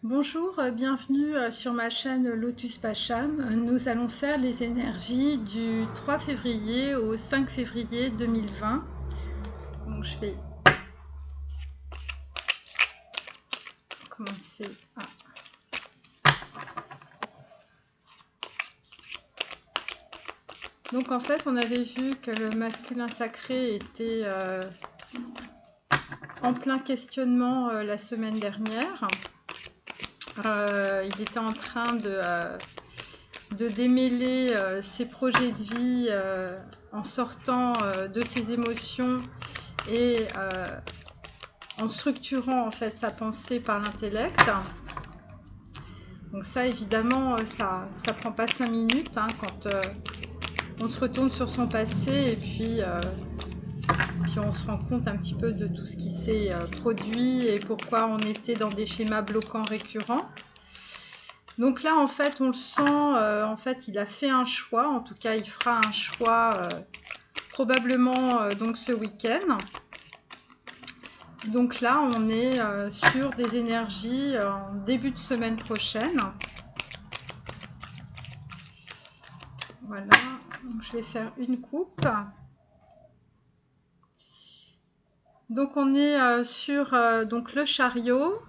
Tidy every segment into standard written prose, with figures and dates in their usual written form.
Bonjour, bienvenue sur ma chaîne Lotus Pacham. Nous allons faire les énergies du 3 février au 5 février 2020. Donc je vais commencer à... Donc en fait on avait vu que le masculin sacré était en plein questionnement la semaine dernière. Il était en train de démêler ses projets de vie en sortant de ses émotions et en structurant en fait sa pensée par l'intellect. Donc ça évidemment ça prend pas 5 minutes hein, quand on se retourne sur son passé et puis on se rend compte un petit peu de tout ce qui s'est produit et pourquoi on était dans des schémas bloquants récurrents. Donc là en fait on le sent, en fait il a fait un choix, en tout cas il fera un choix probablement donc ce week-end. Donc là on est sur des énergies en début de semaine prochaine. Voilà, donc je vais faire une coupe. Donc on est sur donc le chariot.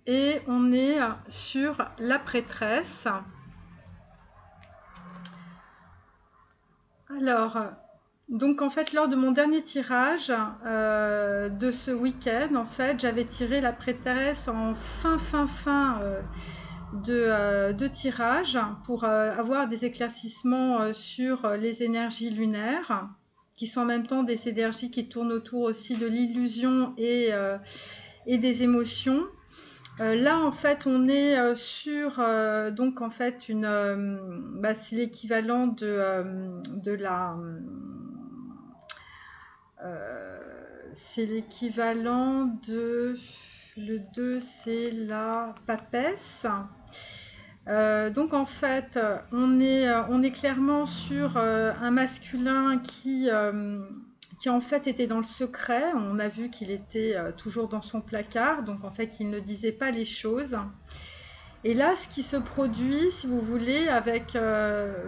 Et on est sur la prêtresse. Alors, donc en fait, lors de mon dernier tirage de ce week-end, en fait, j'avais tiré la prêtresse en fin de tirage pour avoir des éclaircissements sur les énergies lunaires, qui sont en même temps des énergies qui tournent autour aussi de l'illusion et des émotions. Là, en fait, on est sur donc en fait une, c'est l'équivalent de la, c'est l'équivalent de le 2, c'est la papesse. Donc en fait, on est clairement sur un masculin qui en fait était dans le secret. On a vu qu'il était toujours dans son placard, donc en fait il ne disait pas les choses. Et là, ce qui se produit, si vous voulez, avec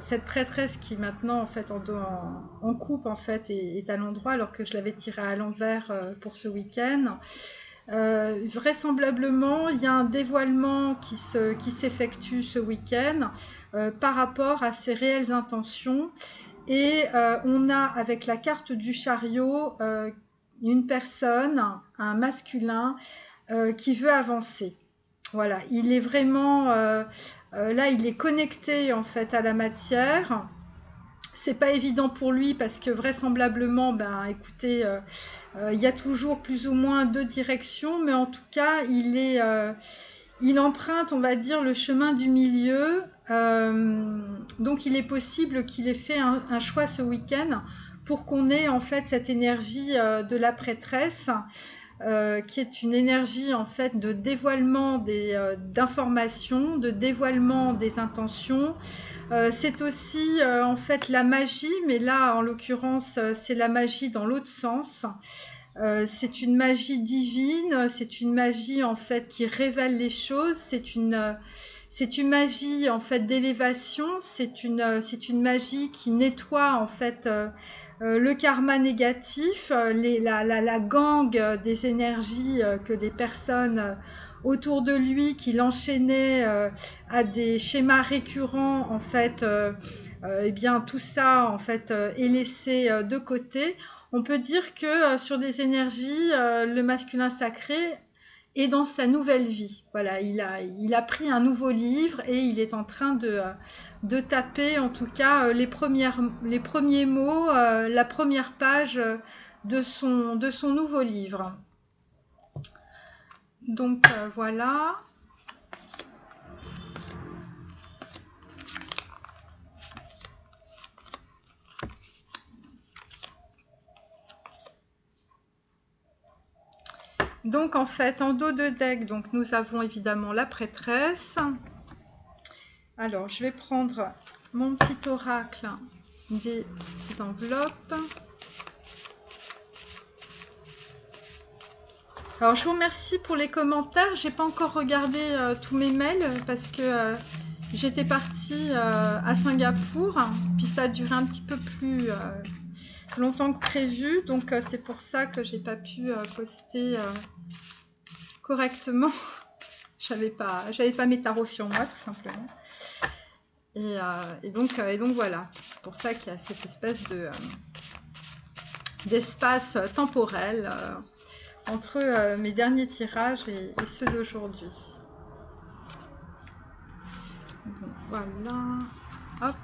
cette prêtresse qui maintenant en fait en coupe en fait est à l'endroit alors que je l'avais tirée à l'envers pour ce week-end. Vraisemblablement, il y a un dévoilement qui s'effectue ce week-end par rapport à ses réelles intentions. Et on a avec la carte du chariot une personne, un masculin, qui veut avancer. Voilà, il est vraiment là, il est connecté en fait à la matière. C'est pas évident pour lui parce que vraisemblablement, écoutez, il y a toujours plus ou moins deux directions, mais en tout cas, il emprunte, on va dire, le chemin du milieu. Donc, il est possible qu'il ait fait un choix ce week-end pour qu'on ait en fait cette énergie de la prêtresse. Qui est une énergie en fait de dévoilement d'informations, de dévoilement des intentions. C'est aussi en fait la magie, mais là en l'occurrence c'est la magie dans l'autre sens. C'est une magie divine, c'est une magie en fait qui révèle les choses, c'est une magie en fait d'élévation, c'est une magie qui nettoie en fait le karma négatif, la gangue des énergies que les personnes autour de lui qui l'enchaînaient à des schémas récurrents en fait, eh bien tout ça en fait est laissé de côté. On peut dire que sur des énergies, le masculin sacré est dans sa nouvelle vie. Voilà, il a pris un nouveau livre et il est en train de taper en tout cas les premiers mots, la première page de son nouveau livre. Donc voilà. Donc en fait, en dos de deck, donc nous avons évidemment la prêtresse. Alors, je vais prendre mon petit oracle des enveloppes. Alors, je vous remercie pour les commentaires. J'ai pas encore regardé tous mes mails parce que j'étais partie à Singapour, puis ça a duré un petit peu plus longtemps que prévu, donc c'est pour ça que j'ai pas pu poster correctement. J'avais pas mes tarots sur moi, tout simplement. Et donc voilà. C'est pour ça qu'il y a cette espèce d'espace temporel entre mes derniers tirages et ceux d'aujourd'hui. Donc voilà. Hop.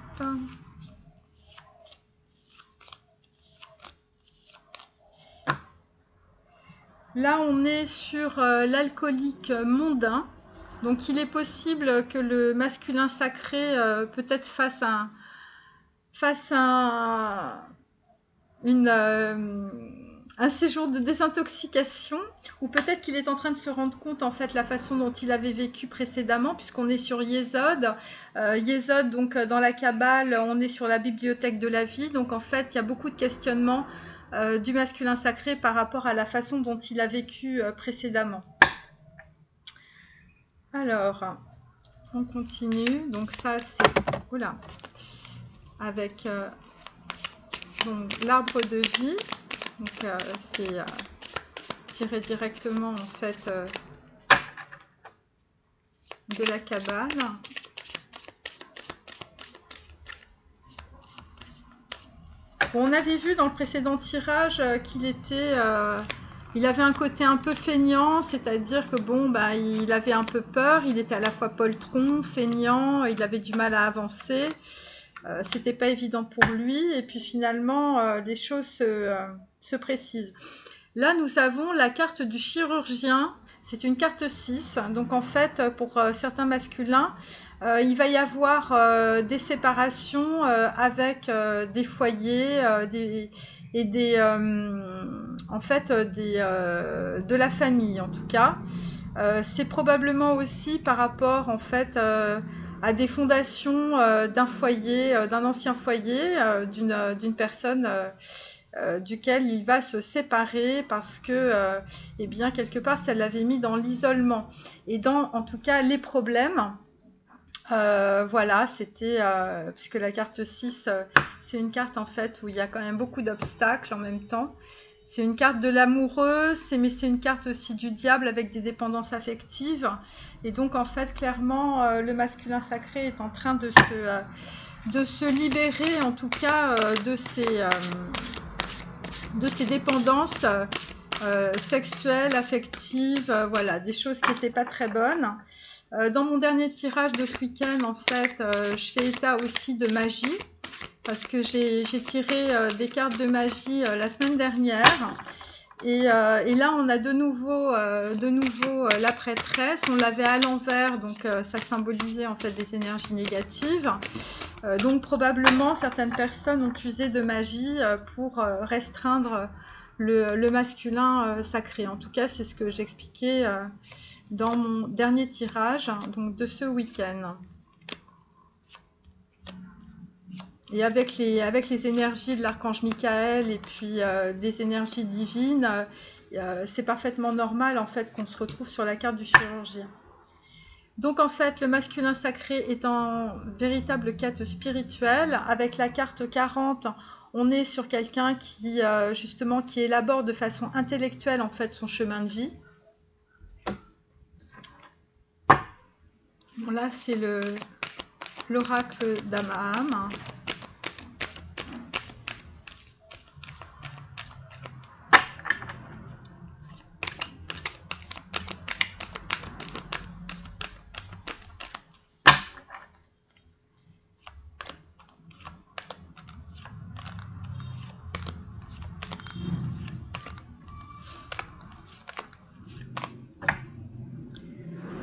Là, on est sur l'alcoolique mondain. Donc, il est possible que le masculin sacré peut-être fasse un séjour de désintoxication, ou peut-être qu'il est en train de se rendre compte en fait la façon dont il avait vécu précédemment, puisqu'on est sur Yesod. Yesod, donc dans la Kabbale, on est sur la bibliothèque de la vie. Donc en fait, il y a beaucoup de questionnements du masculin sacré par rapport à la façon dont il a vécu précédemment. Alors, on continue. Donc ça, c'est voilà, avec donc l'arbre de vie. Donc c'est tiré directement en fait de la Kabbale. Bon, on avait vu dans le précédent tirage qu'il était, il avait un côté un peu feignant, c'est-à-dire que bon, bah, il avait un peu peur, il était à la fois poltron, feignant, il avait du mal à avancer, c'était pas évident pour lui, et puis finalement les choses se précisent. Là, nous avons la carte du chirurgien, c'est une carte 6, donc en fait pour certains masculins, il va y avoir des séparations avec des foyers en fait de la famille en tout cas. C'est probablement aussi par rapport en fait à des fondations d'un foyer, d'un ancien foyer, d'une personne duquel il va se séparer parce que eh bien quelque part ça l'avait mis dans l'isolement et dans en tout cas les problèmes. Voilà, c'était puisque la carte 6 c'est une carte en fait où il y a quand même beaucoup d'obstacles en même temps. C'est une carte de l'amoureux, mais c'est une carte aussi du diable avec des dépendances affectives. Et donc en fait clairement le masculin sacré est en train de se libérer en tout cas de ses dépendances sexuelles, affectives, voilà, des choses qui n'étaient pas très bonnes. Dans mon dernier tirage de ce week-end, en fait, je fais état aussi de magie, parce que j'ai tiré des cartes de magie la semaine dernière. Et là, on a de nouveau la prêtresse. On l'avait à l'envers, donc ça symbolisait en fait des énergies négatives. Donc probablement, certaines personnes ont usé de magie pour restreindre le masculin sacré. En tout cas, c'est ce que j'expliquais dans mon dernier tirage donc de ce week-end. Et avec les énergies de l'archange Michael et puis des énergies divines, c'est parfaitement normal en fait qu'on se retrouve sur la carte du chirurgien. Donc en fait, le masculin sacré est en véritable quête spirituelle. Avec la carte 40, on est sur quelqu'un qui justement qui élabore de façon intellectuelle en fait son chemin de vie. Bon, là, c'est l'oracle d'Amaham.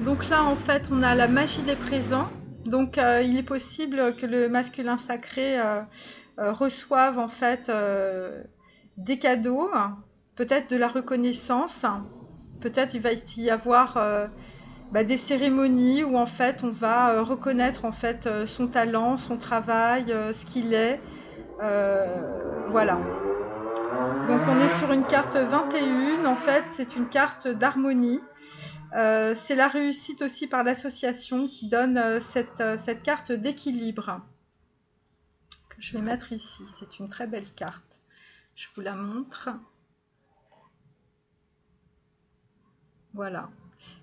Donc là, en fait, on a la magie des présents. Donc, il est possible que le masculin sacré reçoive en fait des cadeaux, peut-être de la reconnaissance. Peut-être il va y avoir des cérémonies où en fait on va reconnaître en fait son talent, son travail, ce qu'il est. Voilà. Donc on est sur une carte 21, en fait c'est une carte d'harmonie. C'est la réussite aussi par l'association qui donne cette carte d'équilibre que je vais mettre ici. C'est une très belle carte. Je vous la montre. Voilà.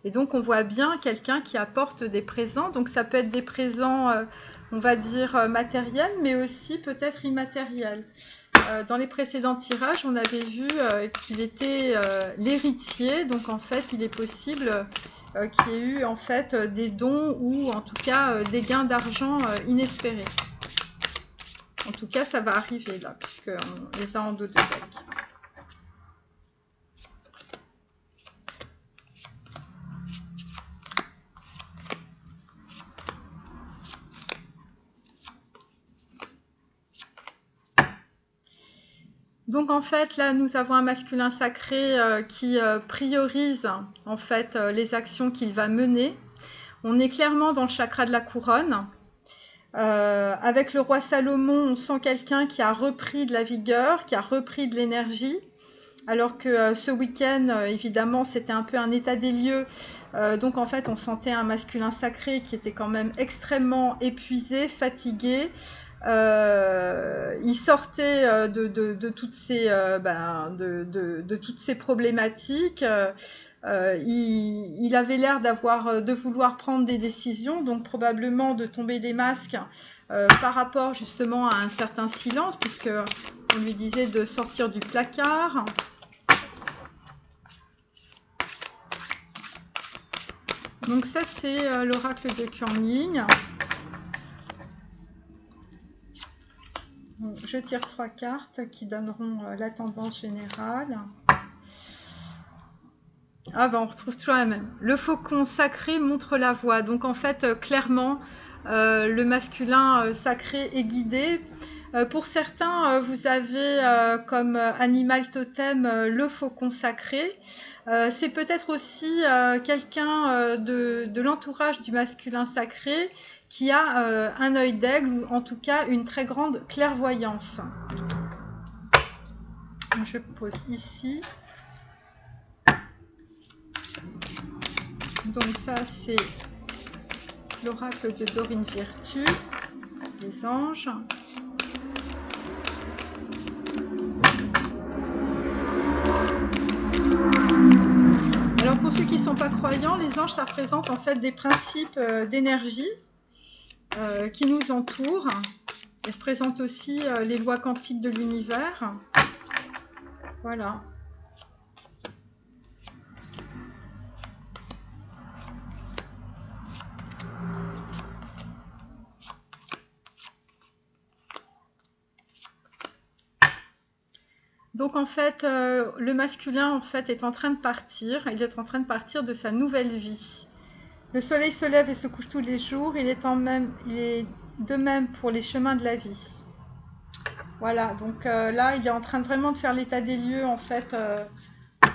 Et donc on voit bien quelqu'un qui apporte des présents. Donc ça peut être des présents, on va dire, matériels, mais aussi peut-être immatériels. Dans les précédents tirages, on avait vu qu'il était l'héritier. Donc en fait, il est possible qu'il y ait eu en fait des dons ou en tout cas des gains d'argent inespérés. En tout cas, ça va arriver là, puisqu'on les a en dos de deck. Donc en fait là nous avons un masculin sacré qui priorise en fait les actions qu'il va mener. On est clairement dans le chakra de la couronne. Avec le roi Salomon, on sent quelqu'un qui a repris de la vigueur, qui a repris de l'énergie. Alors que ce week-end, évidemment, c'était un peu un état des lieux. Donc en fait, on sentait un masculin sacré qui était quand même extrêmement épuisé, fatigué. Il sortait de toutes ces problématiques. Il avait l'air de vouloir prendre des décisions, donc probablement de tomber des masques par rapport justement à un certain silence, puisque on lui disait de sortir du placard. Donc ça c'est l'oracle de Kuan-Yin. Je tire 3 cartes qui donneront la tendance générale. Ah ben on retrouve toujours la même. Le faucon sacré montre la voie. Donc en fait, clairement, le masculin sacré est guidé. Pour certains, vous avez comme animal totem le faucon sacré. C'est peut-être aussi quelqu'un de l'entourage du masculin sacré qui a un œil d'aigle ou en tout cas une très grande clairvoyance. Je pose ici. Donc ça c'est l'oracle de Dorine Virtue, les anges. Alors pour ceux qui ne sont pas croyants, les anges ça représente en fait des principes d'énergie qui nous entourent. Ils représentent aussi les lois quantiques de l'univers. Voilà. Donc en fait, le masculin en fait est en train de partir. Il est en train de partir de sa nouvelle vie. Le soleil se lève et se couche tous les jours. Il est de même pour les chemins de la vie. Voilà, donc là, il est en train vraiment de faire l'état des lieux en fait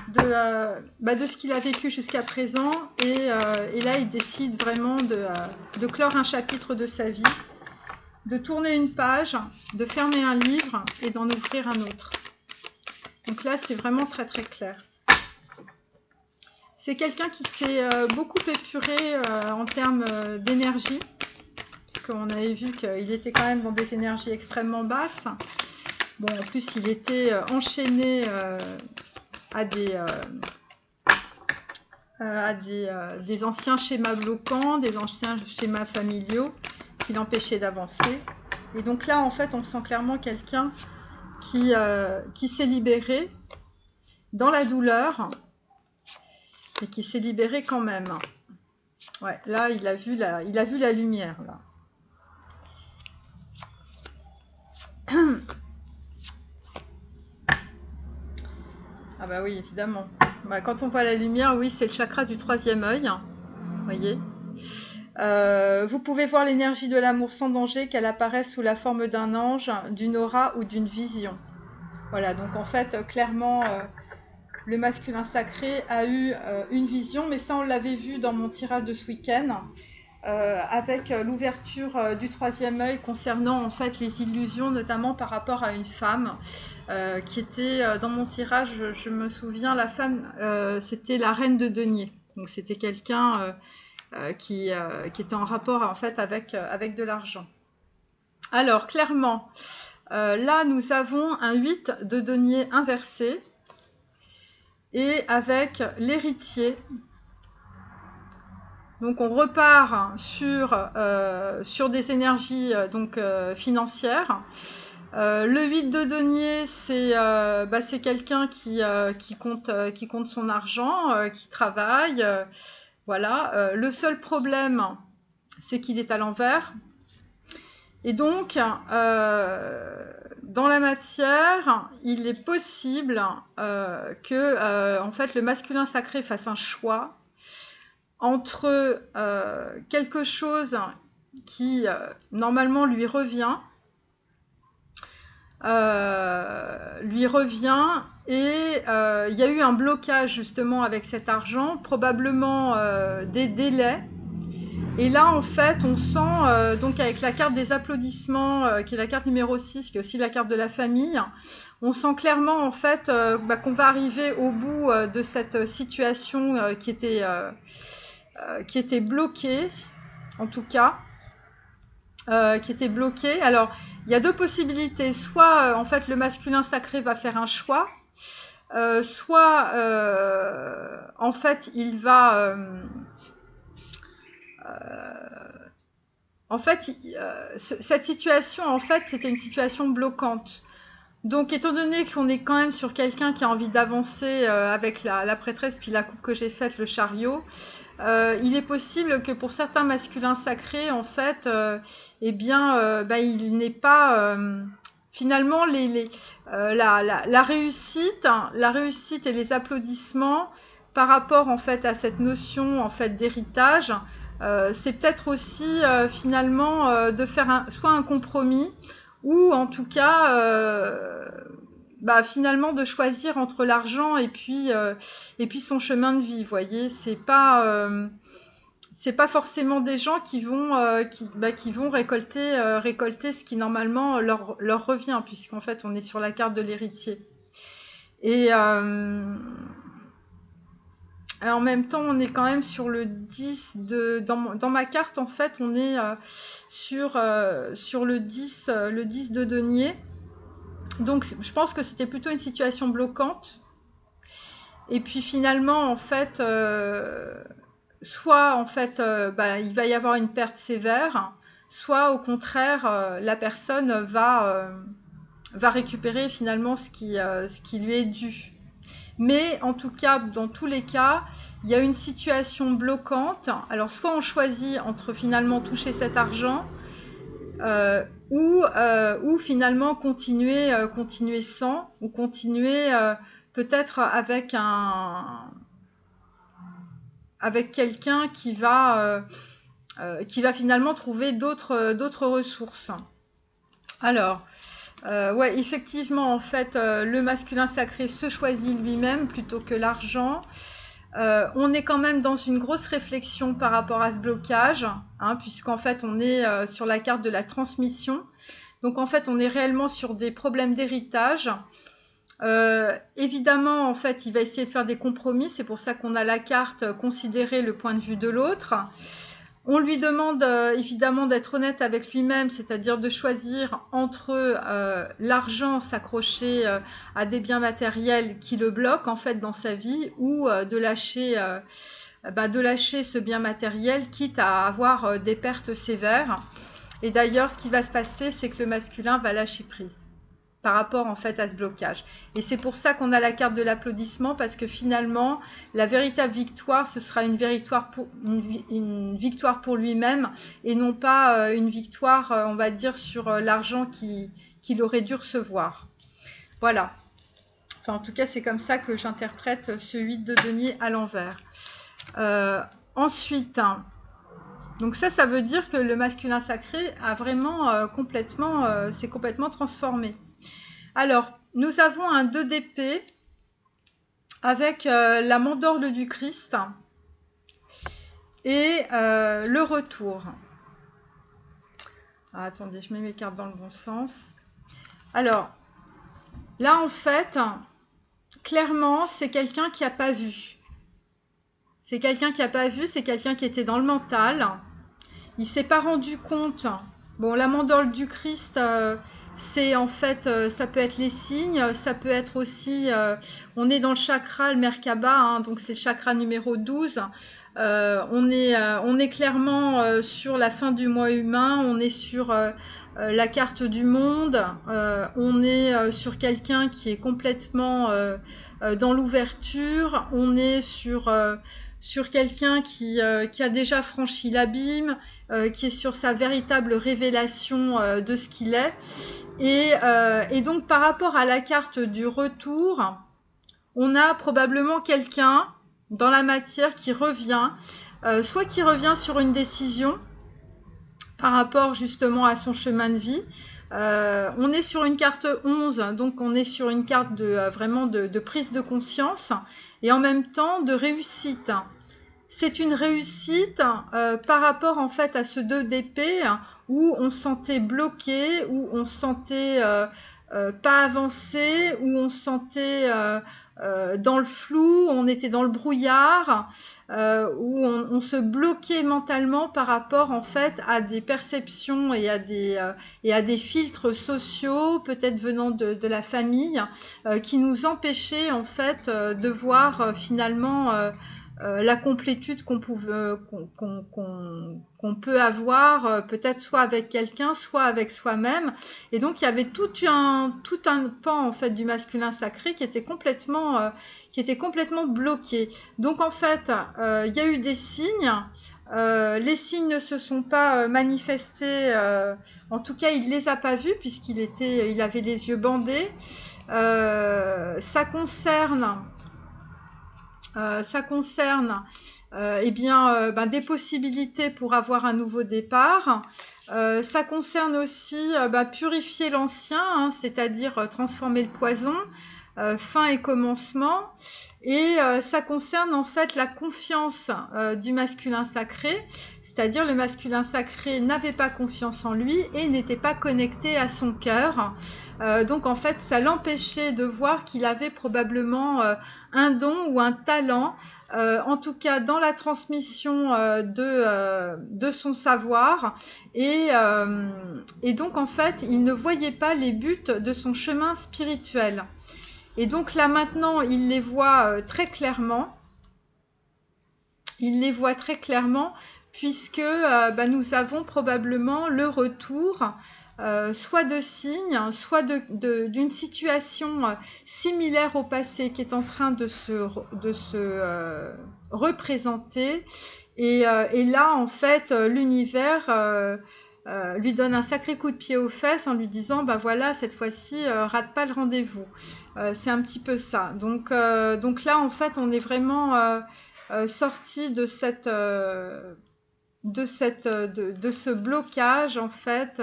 de ce qu'il a vécu jusqu'à présent. Et là, il décide vraiment de clore un chapitre de sa vie, de tourner une page, de fermer un livre et d'en ouvrir un autre. Donc là, c'est vraiment très très clair. C'est quelqu'un qui s'est beaucoup épuré en termes d'énergie, puisqu'on avait vu qu'il était quand même dans des énergies extrêmement basses. Bon, en plus, il était enchaîné à des anciens schémas bloquants, des anciens schémas familiaux qui l'empêchaient d'avancer. Et donc là, en fait, on sent clairement quelqu'un qui s'est libéré dans la douleur et qui s'est libéré quand même. Ouais, là, il a vu la lumière, là. Ah bah oui, évidemment. Bah, quand on voit la lumière, oui, c'est le chakra du 3e œil. Voyez. Vous pouvez voir l'énergie de l'amour sans danger, qu'elle apparaisse sous la forme d'un ange, d'une aura ou d'une vision. Voilà, donc en fait, clairement, le masculin sacré a eu une vision, mais ça, on l'avait vu dans mon tirage de ce week-end. avec l'ouverture du troisième œil concernant en fait les illusions, notamment par rapport à une femme qui était dans mon tirage, je me souviens, la femme, c'était la reine de denier. Donc c'était quelqu'un qui était en rapport en fait avec de l'argent. Alors clairement, là nous avons un 8 de denier inversé et avec l'héritier. Donc on repart sur des énergies financières. Le 8 de denier, c'est quelqu'un qui compte son argent, qui travaille. Voilà. Le seul problème, c'est qu'il est à l'envers. Et donc, dans la matière, il est possible que en fait, le masculin sacré fasse un choix entre quelque chose qui normalement lui revient et il y a eu un blocage justement avec cet argent, probablement des délais. Et là, en fait, on sent, donc avec la carte des applaudissements, qui est la carte numéro 6, qui est aussi la carte de la famille, on sent clairement, en fait, qu'on va arriver au bout de cette situation qui était bloquée, en tout cas, qui était bloquée. Alors, il y a deux possibilités. Soit, en fait, le masculin sacré va faire un choix, soit, en fait, il va... en fait, cette situation, en fait, c'était une situation bloquante. Donc, étant donné qu'on est quand même sur quelqu'un qui a envie d'avancer avec la prêtresse, puis la coupe que j'ai faite, le chariot, il est possible que pour certains masculins sacrés, en fait, il n'est pas... finalement, la réussite et les applaudissements par rapport, en fait, à cette notion, en fait, d'héritage, c'est peut-être aussi finalement de faire soit un compromis ou en tout cas finalement de choisir entre l'argent et puis son chemin de vie. Vous voyez, c'est pas forcément des gens qui vont récolter ce qui normalement leur revient, puisqu'en fait on est sur la carte de l'héritier. Et en même temps, on est quand même sur le 10 dans ma carte, en fait, on est sur le 10 de denier. Donc, je pense que c'était plutôt une situation bloquante. Et puis, finalement, en fait, soit, en fait, il va y avoir une perte sévère, soit, au contraire, la personne va récupérer, finalement, ce qui lui est dû. Mais en tout cas, dans tous les cas, il y a une situation bloquante. Alors, soit on choisit entre finalement toucher cet argent ou finalement continuer sans, ou continuer peut-être avec quelqu'un qui va finalement trouver d'autres ressources. Alors, ouais, effectivement, en fait, le masculin sacré se choisit lui-même plutôt que l'argent. On est quand même dans une grosse réflexion par rapport à ce blocage, puisqu'en fait, on est sur la carte de la transmission. Donc, en fait, on est réellement sur des problèmes d'héritage. Évidemment, en fait, il va essayer de faire des compromis. C'est pour ça qu'on a la carte considérer le point de vue de l'autre. On lui demande évidemment d'être honnête avec lui-même, c'est-à-dire de choisir entre l'argent, s'accrocher à des biens matériels qui le bloquent en fait dans sa vie, ou de lâcher ce bien matériel, quitte à avoir des pertes sévères. Et d'ailleurs, ce qui va se passer, c'est que le masculin va lâcher prise par rapport en fait à ce blocage. Et c'est pour ça qu'on a la carte de l'applaudissement, parce que finalement, la véritable victoire, ce sera une victoire pour lui-même, et non pas une victoire, on va dire, sur l'argent qu'il aurait dû recevoir. Voilà. Enfin, en tout cas, c'est comme ça que j'interprète ce 8 de denier à l'envers. Ensuite, donc ça veut dire que le masculin sacré a vraiment s'est complètement transformé. Alors, nous avons un 2 d'épée avec la mandorle du Christ. et le retour. Alors, attendez, je mets mes cartes dans le bon sens. Alors, là, en fait, clairement, c'est quelqu'un qui n'a pas vu. C'est quelqu'un qui n'a pas vu, c'est quelqu'un qui était dans le mental. Il ne s'est pas rendu compte. Bon, la mandole du Christ, c'est en fait, ça peut être les signes, ça peut être aussi, on est dans le chakra, le Merkaba, hein, donc c'est chakra numéro 12. On est clairement sur la fin du mois humain, on est sur la carte du monde, on est sur quelqu'un qui est complètement dans l'ouverture, on est sur quelqu'un qui a déjà franchi l'abîme, qui est sur sa véritable révélation de ce qu'il est. Et donc par rapport à la carte du retour, on a probablement quelqu'un dans la matière qui revient, soit qui revient sur une décision par rapport justement à son chemin de vie. On est sur une carte 11, donc on est sur une carte vraiment de prise de conscience et en même temps de réussite. C'est une réussite par rapport en fait à ce 2 d'épée où on se sentait bloqué, où on se sentait pas avancé, où on se sentait dans le flou, on était dans le brouillard, où on se bloquait mentalement par rapport en fait à des perceptions et à des filtres sociaux, peut-être venant de la famille, qui nous empêchaient en fait de voir finalement la complétude qu'on peut avoir, peut-être soit avec quelqu'un, soit avec soi-même. Et donc, il y avait tout un pan en fait du masculin sacré qui était complètement bloqué. Donc, en fait, il y a eu des signes. Les signes ne se sont pas manifestés. En tout cas, il les a pas vus puisqu'il avait les yeux bandés. Ça concerne des possibilités pour avoir un nouveau départ. Ça concerne aussi purifier l'ancien, hein, c'est-à-dire transformer le poison, fin et commencement. Et ça concerne en fait la confiance du masculin sacré, c'est-à-dire le masculin sacré n'avait pas confiance en lui et n'était pas connecté à son cœur. Donc en fait, ça l'empêchait de voir qu'il avait probablement un don ou un talent, en tout cas dans la transmission de son savoir. Et donc en fait, il ne voyait pas les buts de son chemin spirituel. Et donc là maintenant, il les voit très clairement. Il les voit très clairement puisque nous avons probablement le retour soit de signes, soit d'une situation similaire au passé qui est en train de se représenter. Et là, en fait, l'univers lui donne un sacré coup de pied aux fesses en lui disant voilà, cette fois-ci, rate pas le rendez-vous. C'est un petit peu ça. Donc là, en fait, on est vraiment sorti de ce blocage en fait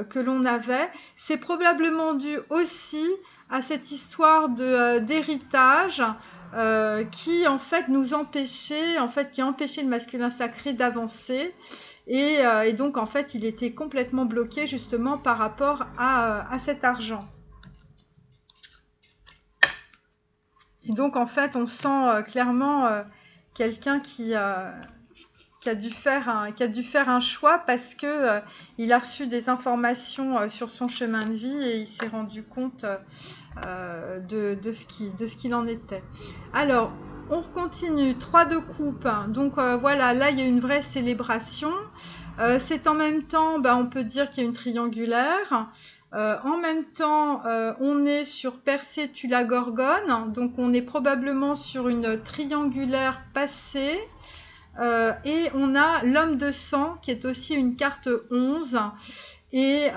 que l'on avait. C'est probablement dû aussi à cette histoire d'héritage qui en fait nous empêchait, qui empêchait le masculin sacré d'avancer. Et donc en fait il était complètement bloqué justement par rapport à cet argent. Et donc en fait on sent clairement quelqu'un qui a dû faire un choix parce que il a reçu des informations sur son chemin de vie et il s'est rendu compte de ce qu'il en était. Alors, on continue. 3 de coupe. Donc voilà, là il y a une vraie célébration. C'est en même temps, on peut dire qu'il y a une triangulaire. En même temps, on est sur Persée tue la Gorgone. Donc on est probablement sur une triangulaire passée. Et on a l'homme de sang qui est aussi une carte 11 et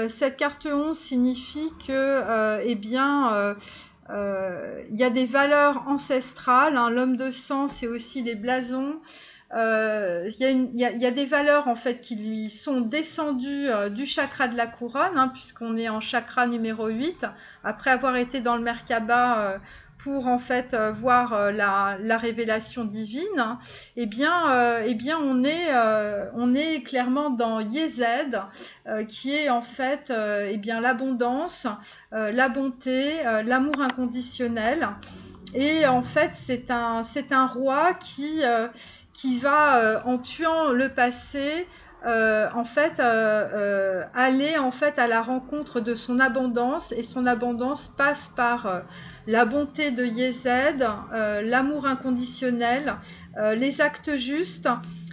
cette carte 11 signifie que il y a des valeurs ancestrales, hein. L'homme de sang c'est aussi les blasons, il y a des valeurs en fait qui lui sont descendues du chakra de la couronne, hein, puisqu'on est en chakra numéro 8 après avoir été dans le Merkaba pour en fait voir la révélation divine, eh bien on est clairement dans Yesed, qui est en fait eh bien l'abondance, la bonté, l'amour inconditionnel. Et en fait, c'est un roi qui va, en tuant le passé, en fait, aller en fait à la rencontre de son abondance. Et son abondance passe par la bonté de Yesed, l'amour inconditionnel, les actes justes.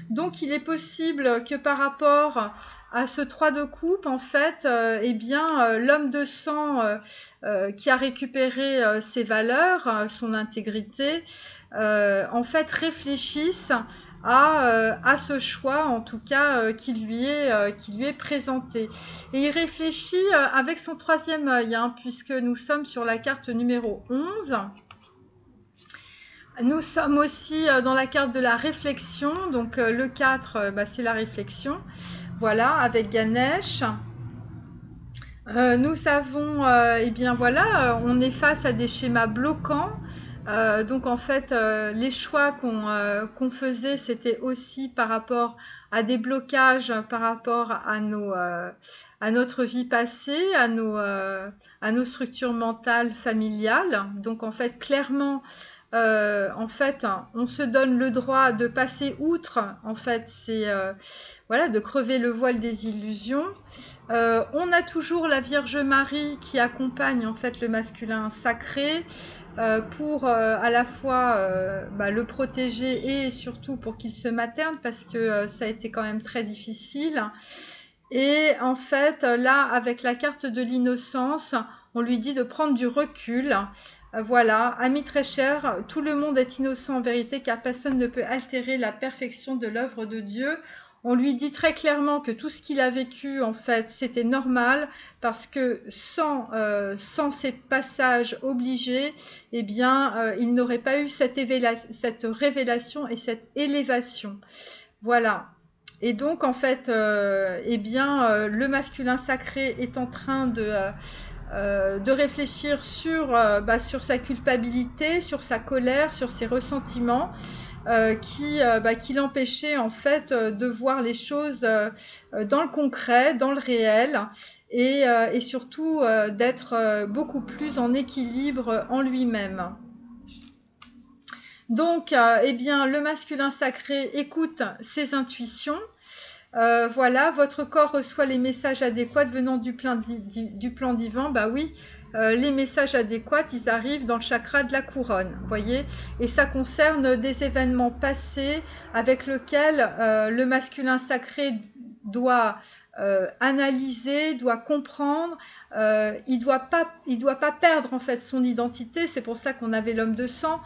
Donc, il est possible que par rapport à ce 3 de coupe, en fait, eh bien, l'homme de sang qui a récupéré ses valeurs, son intégrité, en fait, réfléchisse à ce choix, en tout cas, qui lui est présenté. Et il réfléchit avec son 3e œil, hein, puisque nous sommes sur la carte numéro 11. Nous sommes aussi dans la carte de la réflexion, donc le 4, c'est la réflexion, voilà, avec Ganesh. Nous avons, eh bien voilà, on est face à des schémas bloquants. Donc en fait, les choix qu'on faisait, c'était aussi par rapport à des blocages, par rapport à notre vie passée, à nos structures mentales familiales. Donc en fait, clairement, en fait, on se donne le droit de passer outre. En fait, c'est voilà, de crever le voile des illusions. On a toujours la Vierge Marie qui accompagne en fait le masculin sacré pour à la fois le protéger et surtout pour qu'il se materne, parce que ça a été quand même très difficile. Et en fait, là, avec la carte de l'innocence, on lui dit de prendre du recul. Voilà, ami très cher, tout le monde est innocent en vérité, car personne ne peut altérer la perfection de l'œuvre de Dieu. On lui dit très clairement que tout ce qu'il a vécu, en fait, c'était normal, parce que sans ces passages obligés, eh bien, il n'aurait pas eu cette révélation et cette élévation. Voilà. Et donc, en fait, eh bien, le masculin sacré est en train de réfléchir sur sa culpabilité, sur sa colère, sur ses ressentiments, qui l'empêchaient en fait de voir les choses dans le concret, dans le réel, et surtout d'être beaucoup plus en équilibre en lui-même. Donc, eh bien, le masculin sacré écoute ses intuitions. Voilà, votre corps reçoit les messages adéquats venant du plan divin. Bah oui, les messages adéquats, ils arrivent dans le chakra de la couronne, voyez. Et ça concerne des événements passés avec lesquels le masculin sacré doit analyser, doit comprendre. Il doit pas perdre en fait son identité. C'est pour ça qu'on avait l'homme de sang.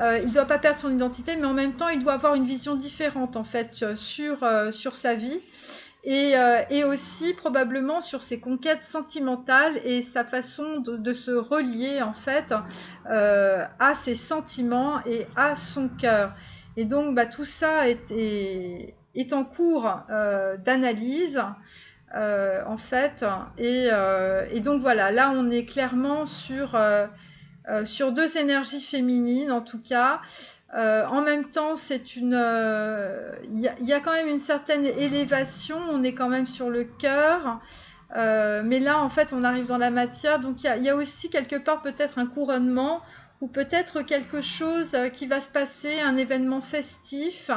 Il doit pas perdre son identité, mais en même temps, il doit avoir une vision différente en fait sur sa vie. Et aussi probablement sur ses conquêtes sentimentales et sa façon de se relier en fait à ses sentiments et à son cœur. Et donc tout ça est en cours d'analyse en fait. Et donc voilà, là on est clairement sur 2 énergies féminines en tout cas. En même temps, il y a quand même une certaine élévation, on est quand même sur le cœur, mais là, en fait, on arrive dans la matière, donc il y a aussi quelque part peut-être un couronnement, ou peut-être quelque chose qui va se passer, un événement festif,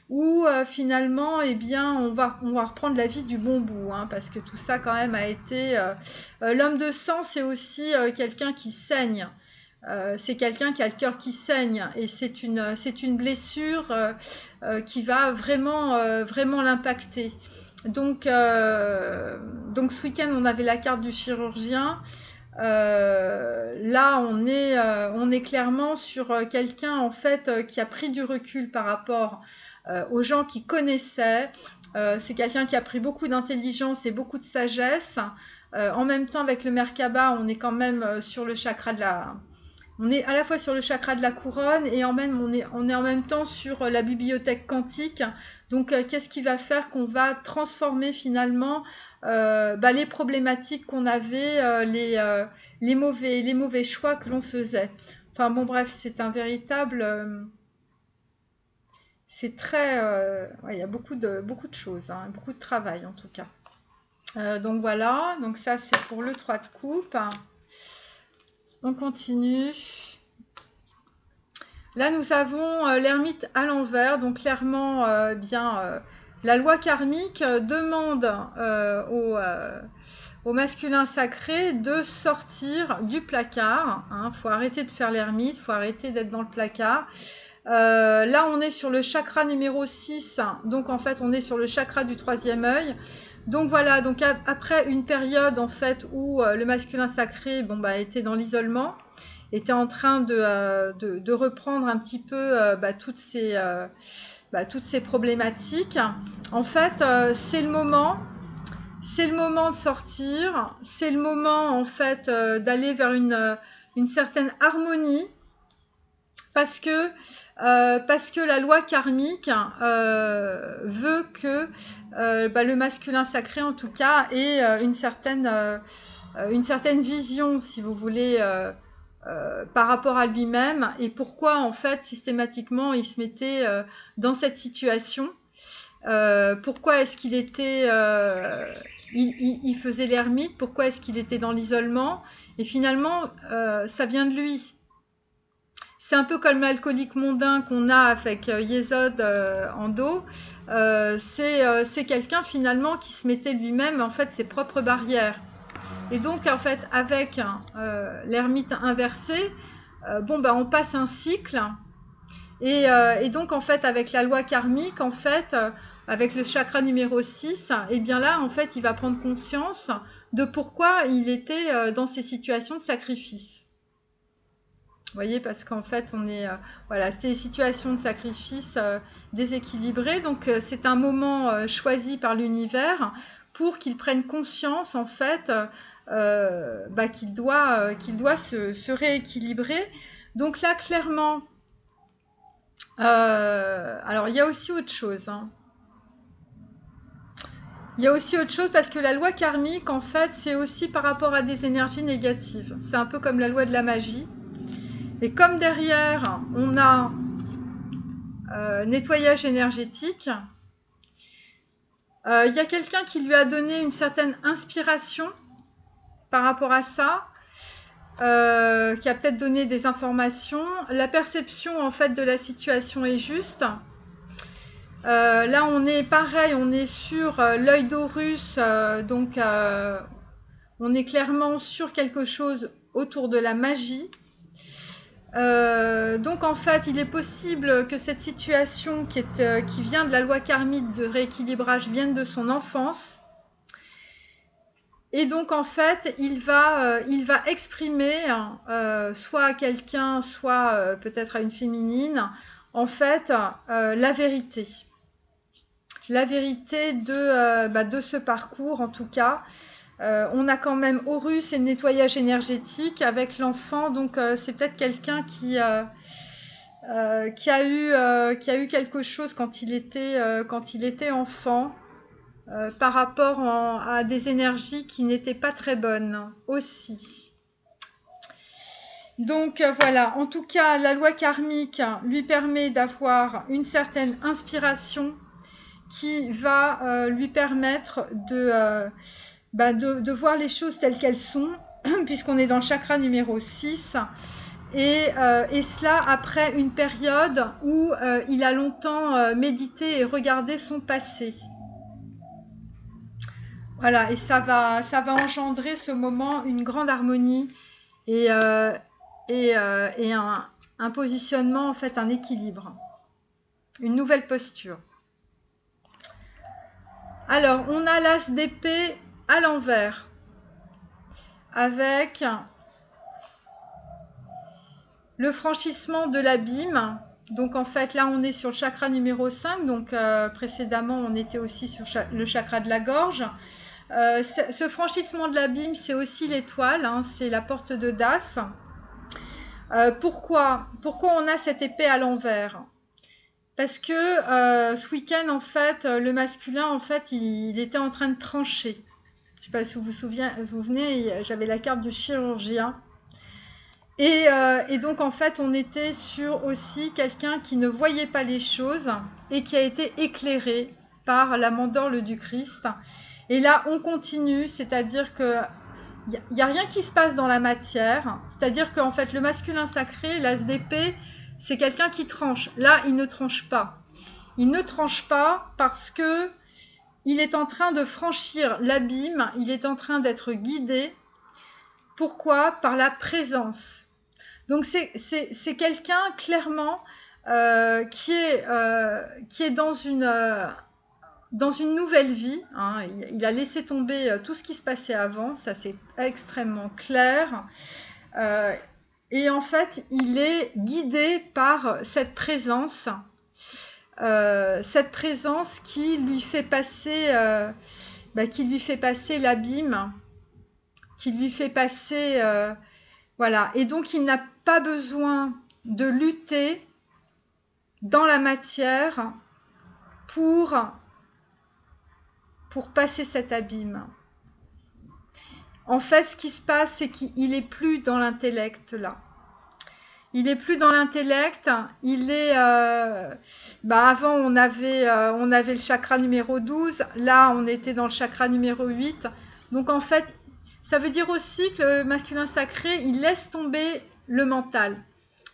où finalement, eh bien, on va reprendre la vie du bon bout, hein, parce que tout ça quand même a été... l'homme de sang, c'est aussi quelqu'un qui saigne. C'est quelqu'un qui a le cœur qui saigne et c'est une blessure qui va vraiment l'impacter. Donc ce week-end, on avait la carte du chirurgien. Là, on est clairement sur quelqu'un en fait qui a pris du recul par rapport aux gens qui connaissaient. C'est quelqu'un qui a pris beaucoup d'intelligence et beaucoup de sagesse. En même temps, avec le Merkaba, on est quand même sur le chakra on est à la fois sur le chakra de la couronne et on est en même temps sur la bibliothèque quantique. Donc, qu'est-ce qui va faire qu'on va transformer finalement les problématiques qu'on avait, les mauvais choix que l'on faisait. Enfin bon, bref, c'est un véritable... c'est très... ouais, il y a beaucoup de choses, hein, beaucoup de travail en tout cas. Donc voilà, donc ça c'est pour le 3 de coupe. On continue. Là, nous avons l'ermite à l'envers, donc clairement, la loi karmique demande au masculin sacré de sortir du placard. Il faut arrêter de faire l'ermite, il faut arrêter d'être dans le placard. Là, on est sur le chakra numéro 6, donc en fait, on est sur le chakra du 3e œil. Donc voilà, donc après une période en fait où le masculin sacré était dans l'isolement, était en train de reprendre un petit peu toutes ces problématiques. En fait, c'est le moment de sortir, c'est le moment en fait d'aller vers une certaine harmonie, parce que la loi karmique veut que le masculin sacré en tout cas ait une certaine vision, si vous voulez, par rapport à lui-même, et pourquoi en fait systématiquement il se mettait dans cette situation, pourquoi est-ce qu'il était il faisait l'ermite, pourquoi est-ce qu'il était dans l'isolement, et finalement ça vient de lui. C'est un peu comme l'alcoolique mondain qu'on a avec Yesod en dos. C'est quelqu'un finalement qui se mettait lui-même en fait ses propres barrières. Et donc en fait avec l'ermite inversé, on passe un cycle. Et donc en fait avec la loi karmique, en fait avec le chakra numéro 6, et bien là en fait il va prendre conscience de pourquoi il était dans ces situations de sacrifice. Vous voyez, parce qu'en fait, c'était des situations de sacrifice déséquilibrées. Donc, c'est un moment choisi par l'univers pour qu'il prenne conscience, en fait, qu'il doit se rééquilibrer. Donc là, clairement, alors, il y a aussi autre chose. Hein. Il y a aussi autre chose parce que la loi karmique, en fait, c'est aussi par rapport à des énergies négatives. C'est un peu comme la loi de la magie. Et comme derrière, on a nettoyage énergétique, il y a quelqu'un qui lui a donné une certaine inspiration par rapport à ça, qui a peut-être donné des informations. La perception en fait de la situation est juste. Là, on est pareil, on est sur l'œil d'Horus, donc on est clairement sur quelque chose autour de la magie. Donc en fait, il est possible que cette situation qui vient de la loi karmique de rééquilibrage vienne de son enfance. Et donc en fait, il va exprimer soit à quelqu'un, soit peut-être à une féminine, en fait, la vérité. La vérité de ce parcours en tout cas. On a quand même Horus et le nettoyage énergétique avec l'enfant, donc c'est peut-être quelqu'un qui a eu quelque chose quand il était enfant, par rapport à des énergies qui n'étaient pas très bonnes aussi. Donc voilà, en tout cas la loi karmique lui permet d'avoir une certaine inspiration qui va lui permettre de voir les choses telles qu'elles sont, puisqu'on est dans le chakra numéro 6, et cela après une période où il a longtemps médité et regardé son passé. Voilà, et ça va engendrer ce moment une grande harmonie et un positionnement, en fait, un équilibre, une nouvelle posture. Alors, on a l'as d'épée à l'envers, avec le franchissement de l'abîme. Donc en fait là on est sur le chakra numéro 5, donc précédemment on était aussi sur le chakra de la gorge. Ce franchissement de l'abîme, c'est aussi l'étoile, hein, c'est la porte de Das. Pourquoi on a cette épée à l'envers? Parce que ce week-end, en fait, le masculin, en fait, il était en train de trancher. Je ne sais pas si vous vous souvenez, j'avais la carte du chirurgien. Et donc en fait, on était sur aussi quelqu'un qui ne voyait pas les choses et qui a été éclairé par la mandorle du Christ. Et là, on continue, c'est-à-dire que il n'y a rien qui se passe dans la matière, c'est-à-dire qu'en fait, le masculin sacré, l'as d'épée, c'est quelqu'un qui tranche. Là, il ne tranche pas. Il ne tranche pas parce que il est en train de franchir l'abîme, il est en train d'être guidé. Pourquoi? Par la présence. Donc c'est quelqu'un clairement qui est dans une nouvelle vie. Hein. Il a laissé tomber tout ce qui se passait avant, ça c'est extrêmement clair. Et en fait, il est guidé par cette présence qui lui fait passer l'abîme, qui lui fait passer voilà. Et donc il n'a pas besoin de lutter dans la matière pour passer cet abîme. En fait, ce qui se passe, c'est qu'il est plus dans l'intellect là. Il est plus dans l'intellect, il est avant on avait le chakra numéro 12, là on était dans le chakra numéro 8. Donc en fait, ça veut dire aussi que le masculin sacré, il laisse tomber le mental.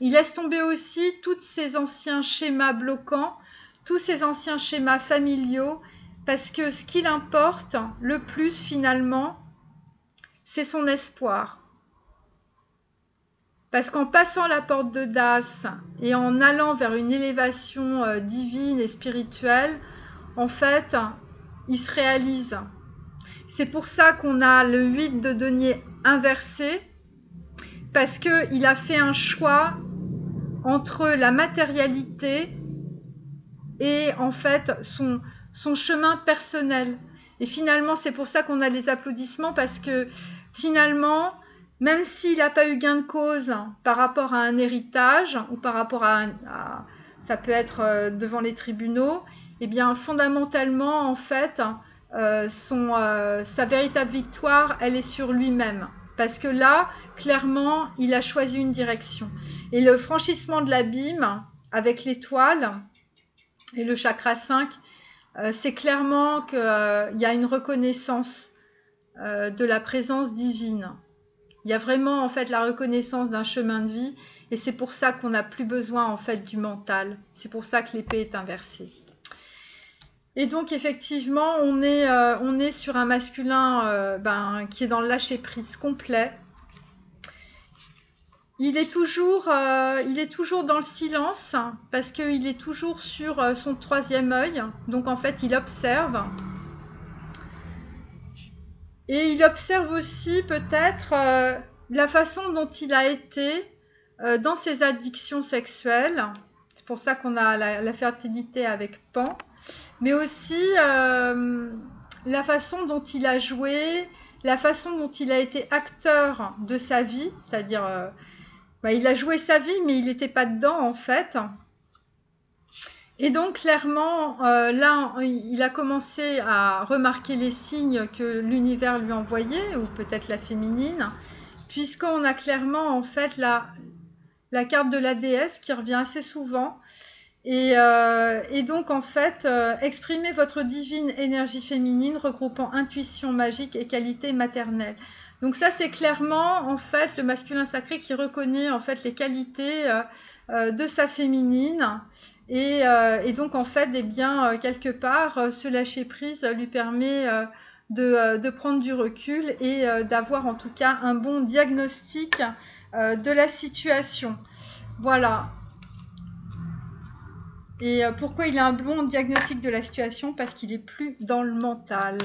Il laisse tomber aussi tous ces anciens schémas bloquants, tous ces anciens schémas familiaux, parce que ce qu'il importe le plus finalement, c'est son espoir. Parce qu'en passant la porte de Das et en allant vers une élévation divine et spirituelle, en fait, il se réalise. C'est pour ça qu'on a le 8 de denier inversé, parce qu'il a fait un choix entre la matérialité et en fait son chemin personnel. Et finalement, c'est pour ça qu'on a les applaudissements, parce que finalement, même s'il n'a pas eu gain de cause par rapport à un héritage ou par rapport ça peut être devant les tribunaux, et bien fondamentalement en fait sa véritable victoire, elle est sur lui-même, parce que là clairement il a choisi une direction. Et le franchissement de l'abîme avec l'étoile et le chakra 5, c'est clairement qu'il y a une reconnaissance de la présence divine. Il y a vraiment en fait la reconnaissance d'un chemin de vie, et c'est pour ça qu'on n'a plus besoin en fait du mental. C'est pour ça que l'épée est inversée. Et donc effectivement, on est sur un masculin qui est dans le lâcher prise complet. Il est toujours dans le silence, parce qu'il est toujours sur son troisième œil. Donc en fait, il observe. Et il observe aussi peut-être la façon dont il a été dans ses addictions sexuelles. C'est pour ça qu'on a la fertilité avec Pan. Mais aussi la façon dont il a joué, la façon dont il a été acteur de sa vie. C'est-à-dire, il a joué sa vie, mais il n'était pas dedans en fait. Et donc clairement, là, il a commencé à remarquer les signes que l'univers lui envoyait, ou peut-être la féminine, puisqu'on a clairement en fait la carte de la déesse qui revient assez souvent. Et donc en fait, exprimez votre divine énergie féminine regroupant intuition magique et qualité maternelle. Donc ça, c'est clairement en fait le masculin sacré qui reconnaît en fait les qualités de sa féminine. Et donc en fait, quelque part, ce lâcher prise lui permet de prendre du recul et d'avoir en tout cas un bon diagnostic de la situation. Voilà. Et pourquoi il a un bon diagnostic de la situation? Parce qu'il est plus dans le mental.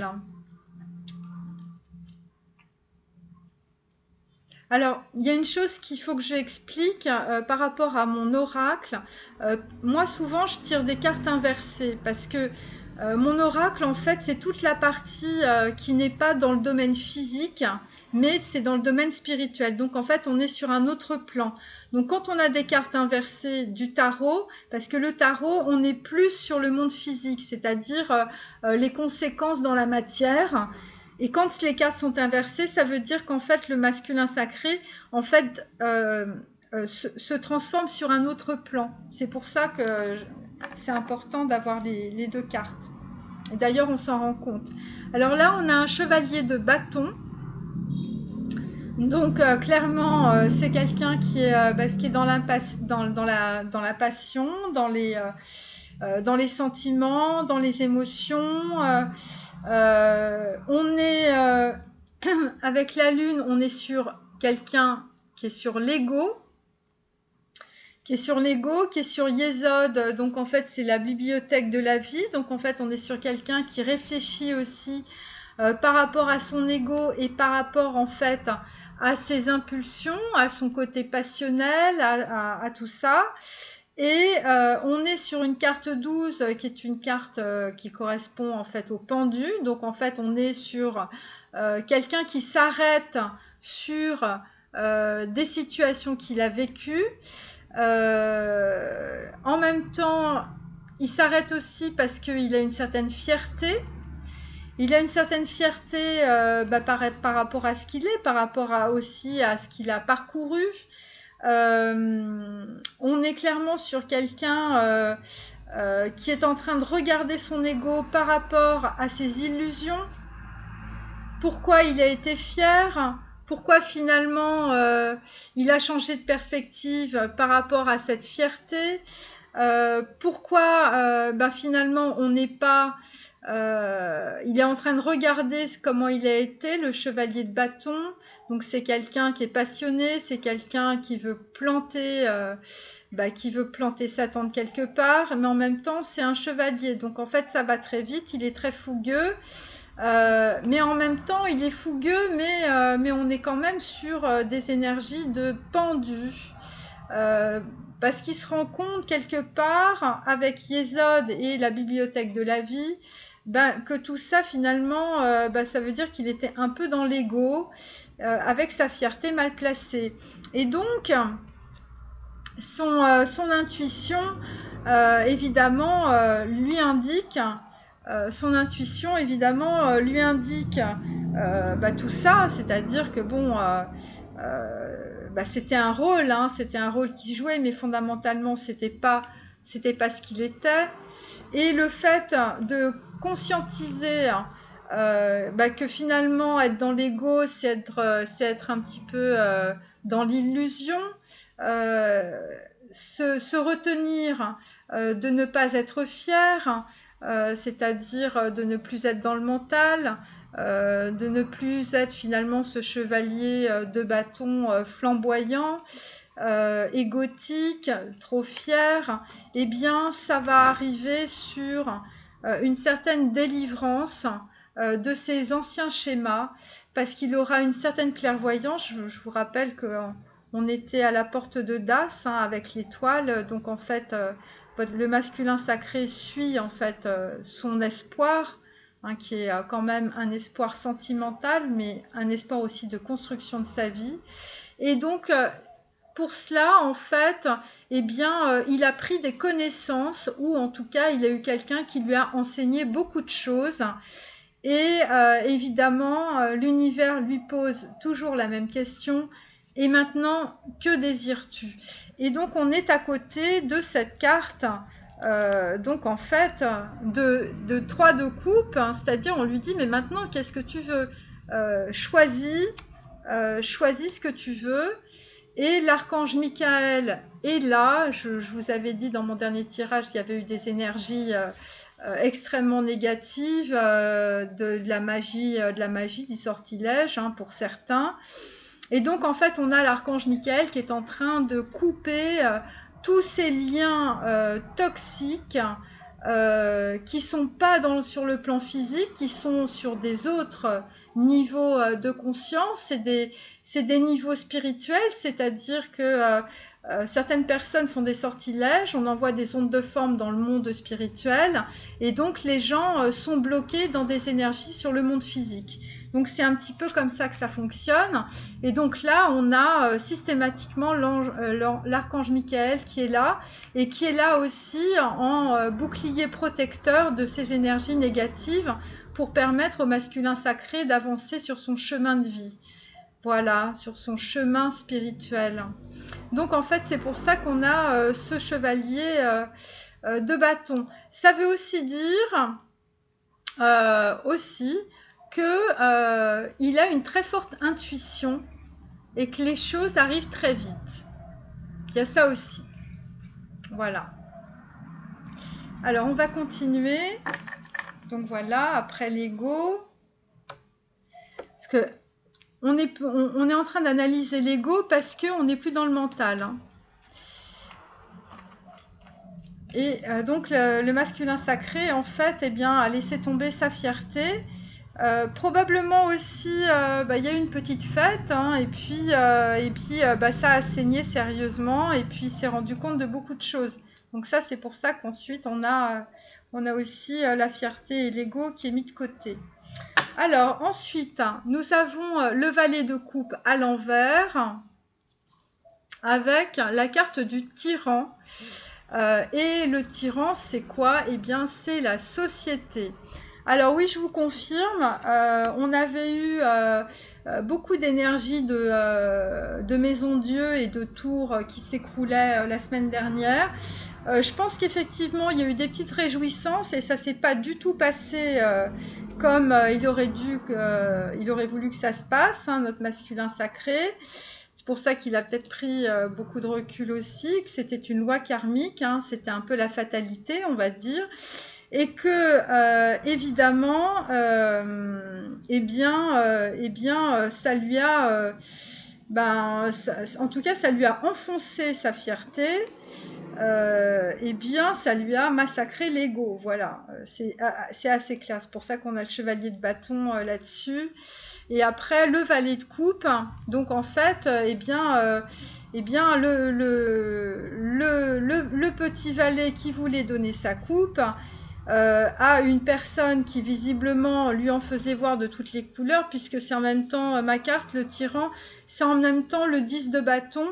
Alors, il y a une chose qu'il faut que j'explique par rapport à mon oracle. Moi, souvent, je tire des cartes inversées, parce que mon oracle, en fait, c'est toute la partie qui n'est pas dans le domaine physique, mais c'est dans le domaine spirituel. Donc, en fait, on est sur un autre plan. Donc, quand on a des cartes inversées du tarot, parce que le tarot, on est plus sur le monde physique, c'est-à-dire les conséquences dans la matière. Et quand les cartes sont inversées, ça veut dire qu'en fait, le masculin sacré, en fait, se transforme sur un autre plan. C'est pour ça que c'est important d'avoir les deux cartes. Et d'ailleurs, on s'en rend compte. Alors là, on a un chevalier de bâton. Donc clairement, c'est quelqu'un qui est dans la passion, dans les sentiments, dans les émotions. On est avec la lune, on est sur quelqu'un qui est sur l'ego, qui est sur Yesod. Donc en fait, c'est la bibliothèque de la vie. Donc en fait, on est sur quelqu'un qui réfléchit aussi par rapport à son ego et par rapport en fait à ses impulsions, à son côté passionnel, à tout ça. Et on est sur une carte 12 qui est une carte qui correspond en fait au pendu. Donc en fait, on est sur quelqu'un qui s'arrête sur des situations qu'il a vécues. En même temps, il s'arrête aussi parce qu'il a une certaine fierté. Il a une certaine fierté par rapport à ce qu'il est, par rapport aussi à ce qu'il a parcouru. On est clairement sur quelqu'un qui est en train de regarder son ego par rapport à ses illusions. Pourquoi il a été fier ? Pourquoi finalement il a changé de perspective par rapport à cette fierté ? Pourquoi finalement on n'est pas... il est en train de regarder comment il a été, le chevalier de bâton. Donc c'est quelqu'un qui est passionné, c'est quelqu'un qui veut planter Satan de quelque part, mais en même temps c'est un chevalier. Donc en fait ça va très vite, il est très fougueux. Mais en même temps il est fougueux, mais on est quand même sur des énergies de pendu. Parce qu'il se rend compte quelque part avec Yesod et la bibliothèque de la vie que tout ça finalement ça veut dire qu'il était un peu dans l'ego avec sa fierté mal placée. Et donc son intuition évidemment lui indique tout ça, c'est-à-dire que c'était un rôle, c'était un rôle qu'il jouait, mais fondamentalement c'était pas ce qu'il était. Et le fait de conscientiser que finalement être dans l'ego, c'est être un petit peu dans l'illusion, se retenir de ne pas être fier, c'est-à-dire de ne plus être dans le mental, de ne plus être finalement ce chevalier de bâton flamboyant, égotique, trop fier. Eh bien ça va arriver sur une certaine délivrance de ces anciens schémas, parce qu'il aura une certaine clairvoyance. Je vous rappelle qu'on était à la porte de Das avec l'étoile, donc en fait le masculin sacré suit en fait son espoir, qui est quand même un espoir sentimental, mais un espoir aussi de construction de sa vie. Et donc pour cela, en fait, il a pris des connaissances, ou en tout cas, il a eu quelqu'un qui lui a enseigné beaucoup de choses. Et évidemment, l'univers lui pose toujours la même question. Et maintenant, que désires-tu ? Et donc, on est à côté de cette carte, donc en fait, de 3 de coupe, c'est-à-dire on lui dit, mais maintenant, qu'est-ce que tu veux ? Choisis ce que tu veux. Et l'archange Michael est là. Je vous avais dit dans mon dernier tirage, il y avait eu des énergies extrêmement négatives, de la magie, du sortilège pour certains. Et donc en fait, on a l'archange Michael qui est en train de couper tous ces liens toxiques qui sont pas sur le plan physique, qui sont sur des autres niveaux de conscience. C'est des niveaux spirituels, c'est-à-dire que certaines personnes font des sortilèges, on envoie des ondes de forme dans le monde spirituel, et donc les gens sont bloqués dans des énergies sur le monde physique. Donc c'est un petit peu comme ça que ça fonctionne. Et donc là, on a systématiquement l'archange Michael qui est là et qui est là aussi en bouclier protecteur de ces énergies négatives pour permettre au masculin sacré d'avancer sur son chemin de vie. Voilà, sur son chemin spirituel. Donc en fait, c'est pour ça qu'on a ce chevalier de bâton. Ça veut aussi dire qu'il a une très forte intuition et que les choses arrivent très vite. Il y a ça aussi. Voilà. Alors, on va continuer. Donc voilà, après l'ego. Parce que on est en train d'analyser l'ego parce qu'on n'est plus dans le mental. Hein. Et donc le masculin sacré, en fait, eh bien, a laissé tomber sa fierté. Probablement aussi, il y a eu une petite fête, hein, et puis ça a saigné sérieusement, et puis il s'est rendu compte de beaucoup de choses. Donc ça, c'est pour ça qu'ensuite on a aussi la fierté et l'ego qui est mis de côté. Alors ensuite, nous avons le valet de coupe à l'envers, avec la carte du tyran. Et le tyran, c'est quoi? Eh bien, c'est la société. Alors oui, je vous confirme, on avait eu beaucoup d'énergie de Maison Dieu et de tours qui s'écroulaient la semaine dernière. Je pense qu'effectivement, il y a eu des petites réjouissances et ça ne s'est pas du tout passé comme il aurait voulu que ça se passe, hein, notre masculin sacré. C'est pour ça qu'il a peut-être pris beaucoup de recul aussi, que c'était une loi karmique, hein, c'était un peu la fatalité, on va dire. Et que évidemment, ça lui a, en tout cas, ça lui a enfoncé sa fierté. Ça lui a massacré l'ego. Voilà, c'est assez clair. C'est pour ça qu'on a le chevalier de bâton là-dessus. Et après, le valet de coupe. Donc en fait, le petit valet qui voulait donner sa coupe. À une personne qui visiblement lui en faisait voir de toutes les couleurs, puisque c'est en même temps ma carte, le tyran, c'est en même temps le 10 de bâton,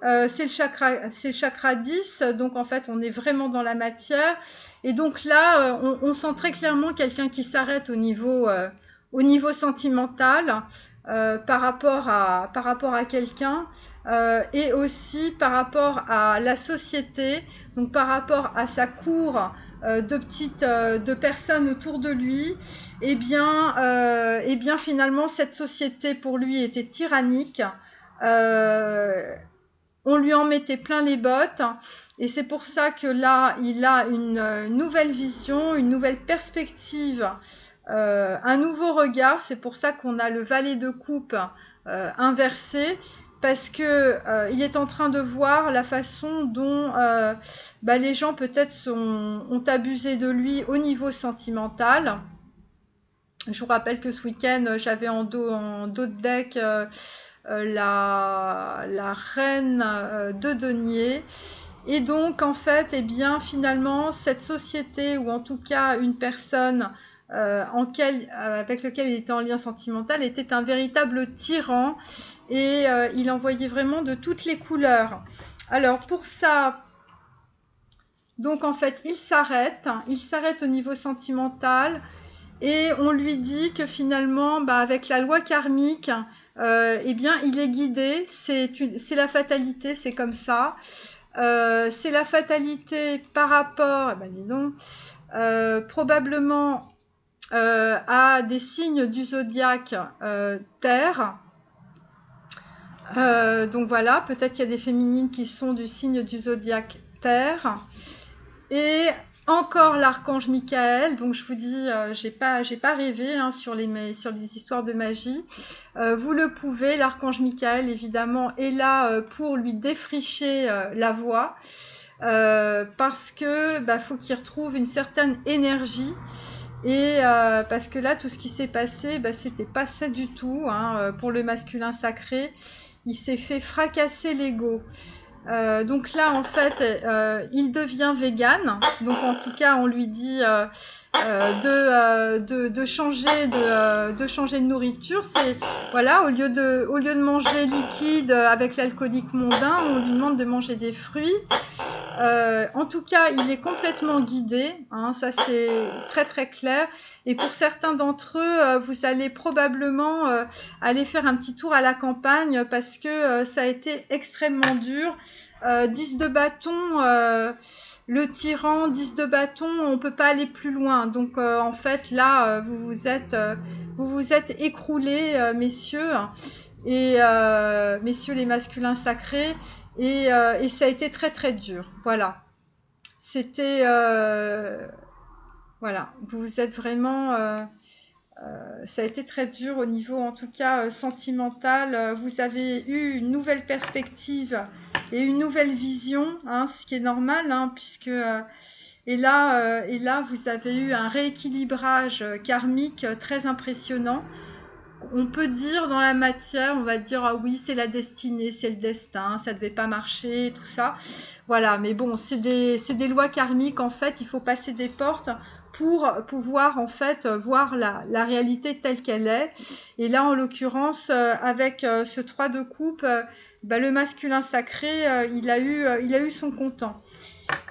c'est le chakra 10, donc en fait on est vraiment dans la matière, et donc là on sent très clairement quelqu'un qui s'arrête au niveau sentimental, par rapport à quelqu'un, et aussi par rapport à la société, donc par rapport à sa cour de personnes autour de lui, et bien finalement cette société pour lui était tyrannique, on lui en mettait plein les bottes, et c'est pour ça que là il a une nouvelle vision, une nouvelle perspective, un nouveau regard. C'est pour ça qu'on a le valet de coupe inversé, parce que il est en train de voir la façon dont les gens peut-être ont abusé de lui au niveau sentimental. Je vous rappelle que ce week-end, j'avais en dos de deck la reine de denier. Et donc, en fait, finalement, cette société, ou en tout cas une personne avec lequel il était en lien sentimental, était un véritable tyran, et il envoyait vraiment de toutes les couleurs. Alors pour ça, donc en fait il s'arrête au niveau sentimental, et on lui dit que finalement avec la loi karmique, il est guidé, c'est la fatalité, c'est comme ça. C'est la fatalité par rapport, probablement à des signes du zodiaque Terre. Donc voilà, peut-être qu'il y a des féminines qui sont du signe du zodiaque Terre. Et encore l'archange Michael. Donc je vous dis, j'ai pas rêvé sur les histoires de magie. Vous le pouvez, l'archange Michael évidemment est là pour lui défricher la voie, parce que faut qu'il retrouve une certaine énergie. Et parce que là, tout ce qui s'est passé, c'était pas ça du tout, hein, pour le masculin sacré. Il s'est fait fracasser l'ego. Donc là, en fait, il devient vegan. Donc en tout cas, on lui dit de changer de nourriture. C'est voilà, au lieu de manger liquide avec l'alcoolique mondain, on lui demande de manger des fruits. En tout cas, il est complètement guidé, hein, ça c'est très très clair. Et pour certains d'entre eux, vous allez probablement aller faire un petit tour à la campagne parce que ça a été extrêmement dur. 10 de bâton, le tyran, 10 de bâton, on peut pas aller plus loin. Donc en fait là, vous vous êtes écroulés, messieurs, et messieurs les masculins sacrés. Et ça a été très très dur. Voilà. C'était voilà. Vous êtes vraiment. Ça a été très dur au niveau, en tout cas sentimental. Vous avez eu une nouvelle perspective et une nouvelle vision, hein, ce qui est normal, hein, puisque et là, vous avez eu un rééquilibrage karmique très impressionnant. On peut dire dans la matière, on va dire ah oui, c'est la destinée, c'est le destin, ça devait pas marcher, tout ça. Voilà, mais bon, c'est des lois karmiques en fait, il faut passer des portes pour pouvoir en fait voir la réalité telle qu'elle est. Et là, en l'occurrence, avec ce 3 de coupe, le masculin sacré, il a eu son content.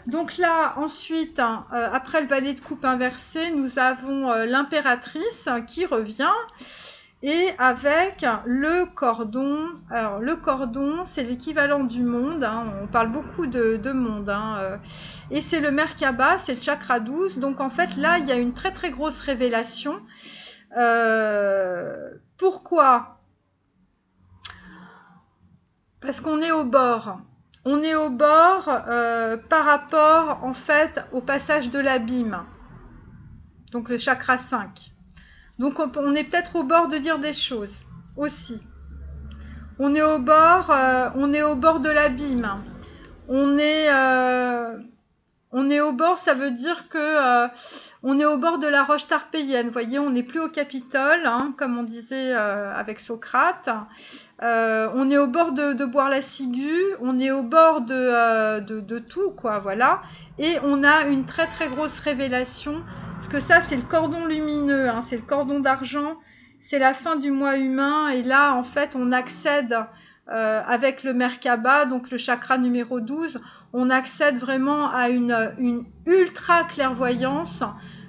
Donc là, ensuite, après le valet de coupe inversé, nous avons l'impératrice qui revient. Et avec le cordon, alors le cordon c'est l'équivalent du monde, hein, on parle beaucoup de monde, hein, et c'est le Merkaba, c'est le chakra 12, donc en fait là il y a une très très grosse révélation. Pourquoi ? Parce qu'on est au bord. On est au bord par rapport en fait au passage de l'abîme, donc le chakra 5. Donc on est peut-être au bord de dire des choses aussi. On est au bord de l'abîme. On est au bord, ça veut dire que on est au bord de la roche tarpéienne. Vous voyez, on n'est plus au Capitole, hein, comme on disait avec Socrate. On est au bord de boire la ciguë. On est au bord de tout, quoi. Voilà. Et on a une très très grosse révélation. Parce que ça, c'est le cordon lumineux, hein, c'est le cordon d'argent, c'est la fin du moi humain. Et là, en fait, on accède avec le Merkaba, donc le chakra numéro 12, on accède vraiment à une ultra clairvoyance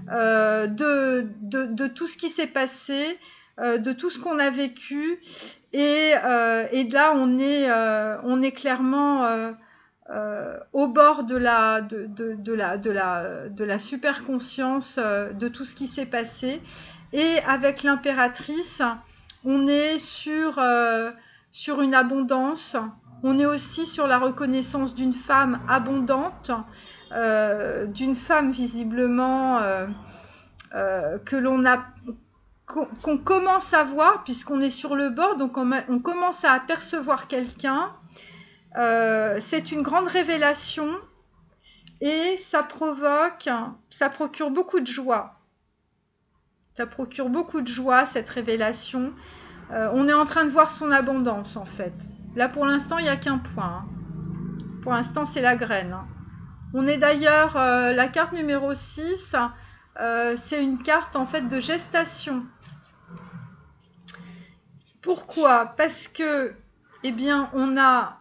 de tout ce qui s'est passé, de tout ce qu'on a vécu. Et là, on est clairement... au bord de la super conscience de tout ce qui s'est passé. Et avec l'impératrice, on est sur une abondance. On est aussi sur la reconnaissance d'une femme abondante, d'une femme visiblement que l'on a qu'on commence à voir puisqu'on est sur le bord, donc on commence à apercevoir quelqu'un. C'est une grande révélation et ça procure beaucoup de joie. Ça procure beaucoup de joie, cette révélation. On est en train de voir son abondance, en fait. Là, pour l'instant, il n'y a qu'un point. Hein. Pour l'instant, c'est la graine. Hein. On est d'ailleurs, la carte numéro 6, c'est une carte, en fait, de gestation. Pourquoi ? Parce que, eh bien, on a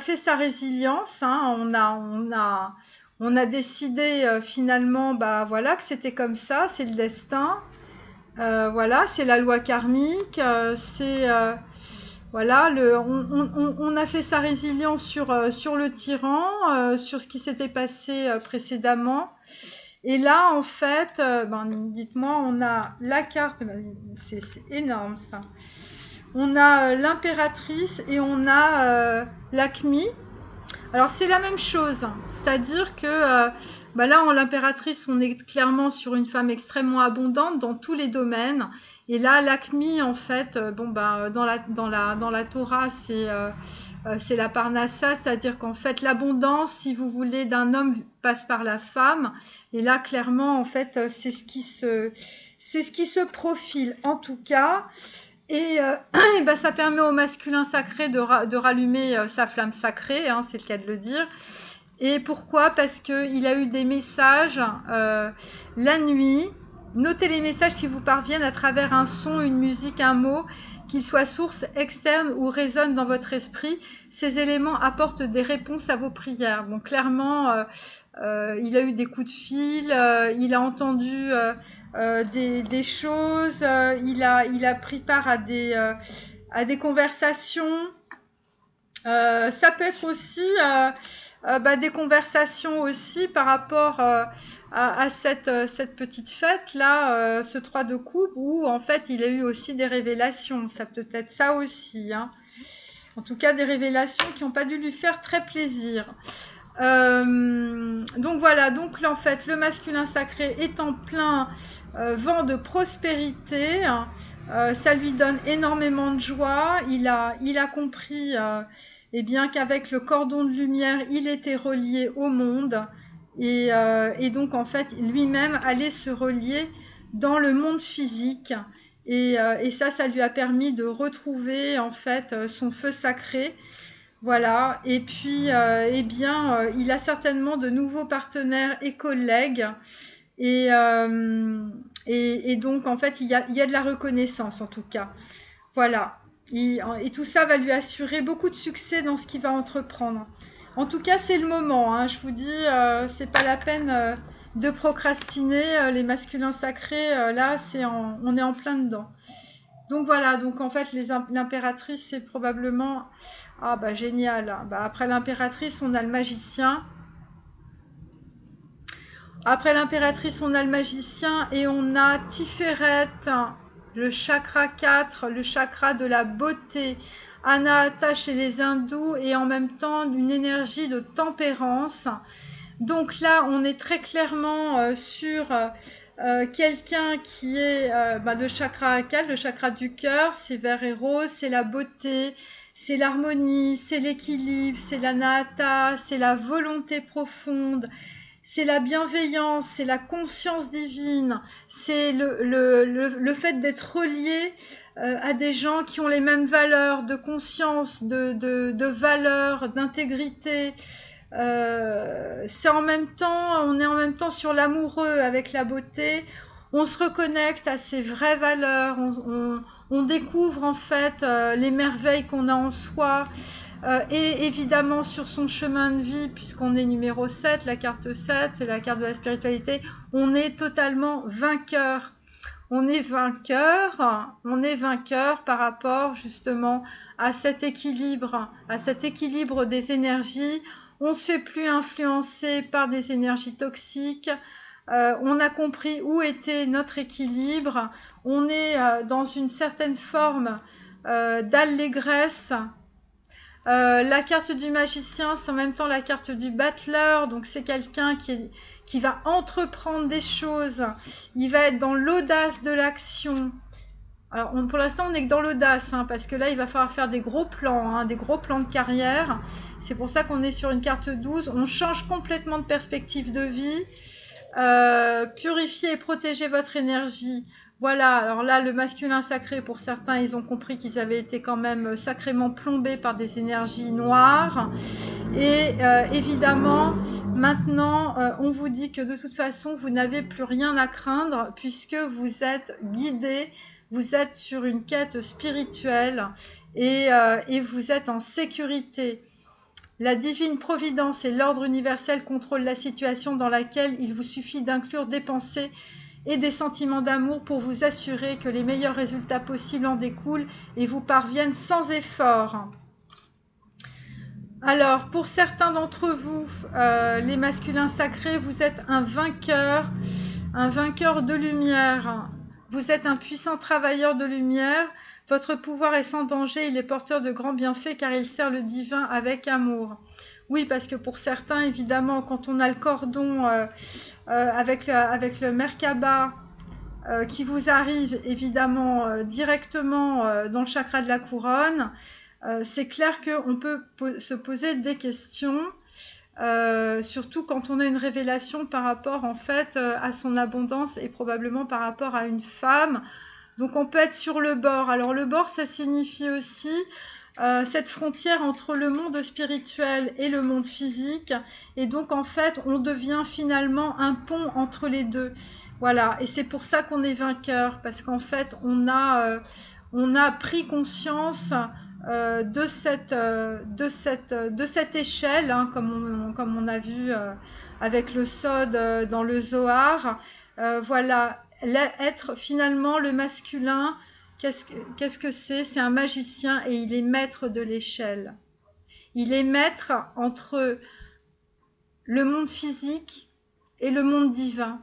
fait sa résilience, hein, on a décidé finalement voilà, que c'était comme ça, c'est le destin, voilà, c'est la loi karmique, voilà, on a fait sa résilience sur le tyran, sur ce qui s'était passé précédemment. Et là, en fait, dites-moi, on a la carte, c'est énorme ça. On a l'impératrice et on a l'Acme. Alors c'est la même chose, c'est-à-dire que là en l'impératrice on est clairement sur une femme extrêmement abondante dans tous les domaines. Et là l'Acme en fait, dans la Torah c'est la Parnassa, c'est-à-dire qu'en fait l'abondance, si vous voulez, d'un homme passe par la femme. Et là clairement en fait c'est ce qui se profile en tout cas. Et ça permet au masculin sacré de rallumer sa flamme sacrée, hein, c'est le cas de le dire. Et pourquoi? Parce qu'il a eu des messages la nuit. Notez les messages qui vous parviennent à travers un son, une musique, un mot, qu'ils soient source externe ou résonnent dans votre esprit. Ces éléments apportent des réponses à vos prières. Bon, clairement, il a eu des coups de fil, il a entendu des choses, il a pris part à des conversations. Ça peut être aussi des conversations aussi par rapport à cette petite fête là, ce 3 de coupe, où en fait il a eu aussi des révélations. Ça peut être ça aussi, hein. En tout cas des révélations qui n'ont pas dû lui faire très plaisir. Donc voilà, donc là, en fait le masculin sacré est en plein vent de prospérité, hein. Ça lui donne énormément de joie. Il a compris eh bien qu'avec le cordon de lumière il était relié au monde, et donc en fait lui-même allait se relier dans le monde physique, et ça lui a permis de retrouver en fait son feu sacré. Voilà, et puis il a certainement de nouveaux partenaires et collègues, et, donc en fait il y a de la reconnaissance en tout cas. Voilà, et tout ça va lui assurer beaucoup de succès dans ce qu'il va entreprendre. En tout cas c'est le moment, hein, je vous dis, c'est pas la peine de procrastiner, les masculins sacrés, là on est en plein dedans. Donc voilà, donc en fait l'impératrice c'est probablement... Ah bah génial. Bah, après l'impératrice on a le magicien. Après l'impératrice on a le magicien, et on a Tiferet, le chakra 4, le chakra de la beauté. Anahata chez les hindous, et en même temps d'une énergie de tempérance. Donc là on est très clairement sur... quelqu'un qui est le chakra 4, le chakra du cœur, c'est vert et rose, c'est la beauté, c'est l'harmonie, c'est l'équilibre, c'est l'anahata, c'est la volonté profonde, c'est la bienveillance, c'est la conscience divine, c'est le fait d'être relié à des gens qui ont les mêmes valeurs de conscience, de valeurs, d'intégrité. C'est en même temps, on est en même temps sur l'amoureux avec la beauté. On se reconnecte à ses vraies valeurs, on découvre en fait les merveilles qu'on a en soi, et évidemment sur son chemin de vie, puisqu'on est numéro 7, la carte 7, c'est la carte de la spiritualité, on est totalement vainqueur. On est vainqueur par rapport justement à cet équilibre des énergies. On ne se fait plus influencer par des énergies toxiques. On a compris où était notre équilibre. On est dans une certaine forme d'allégresse. La carte du magicien, c'est en même temps la carte du battleur. Donc c'est quelqu'un qui va entreprendre des choses. Il va être dans l'audace de l'action. Alors pour l'instant on est que dans l'audace, hein, parce que là il va falloir faire des gros plans, hein, des gros plans de carrière. C'est pour ça qu'on est sur une carte 12. On change complètement de perspective de vie. Purifier et protéger votre énergie. Voilà, alors là le masculin sacré, pour certains ils ont compris qu'ils avaient été quand même sacrément plombés par des énergies noires. Et évidemment maintenant on vous dit que de toute façon vous n'avez plus rien à craindre, puisque vous êtes guidés. Vous êtes sur une quête spirituelle, et vous êtes en sécurité. La divine providence et l'ordre universel contrôlent la situation dans laquelle il vous suffit d'inclure des pensées et des sentiments d'amour pour vous assurer que les meilleurs résultats possibles en découlent et vous parviennent sans effort. Alors, pour certains d'entre vous, les masculins sacrés, vous êtes un vainqueur de lumière. Vous êtes un puissant travailleur de lumière. Votre pouvoir est sans danger, il est porteur de grands bienfaits car il sert le divin avec amour. Oui, parce que pour certains, évidemment, quand on a le cordon avec le Merkaba qui vous arrive évidemment directement dans le chakra de la couronne, c'est clair qu'on peut se poser des questions. Surtout quand on a une révélation par rapport en fait à son abondance, et probablement par rapport à une femme. Donc on peut être sur le bord. Alors le bord, ça signifie aussi cette frontière entre le monde spirituel et le monde physique. Et donc, en fait, on devient finalement un pont entre les deux. Voilà. Et c'est pour ça qu'on est vainqueur, parce qu'en fait, on a pris conscience de cette échelle, hein, comme on a vu avec le Sod dans le Zohar. Voilà. Être finalement le masculin. Qu'est-ce que c'est? C'est un magicien et il est maître de l'échelle. Il est maître entre le monde physique et le monde divin.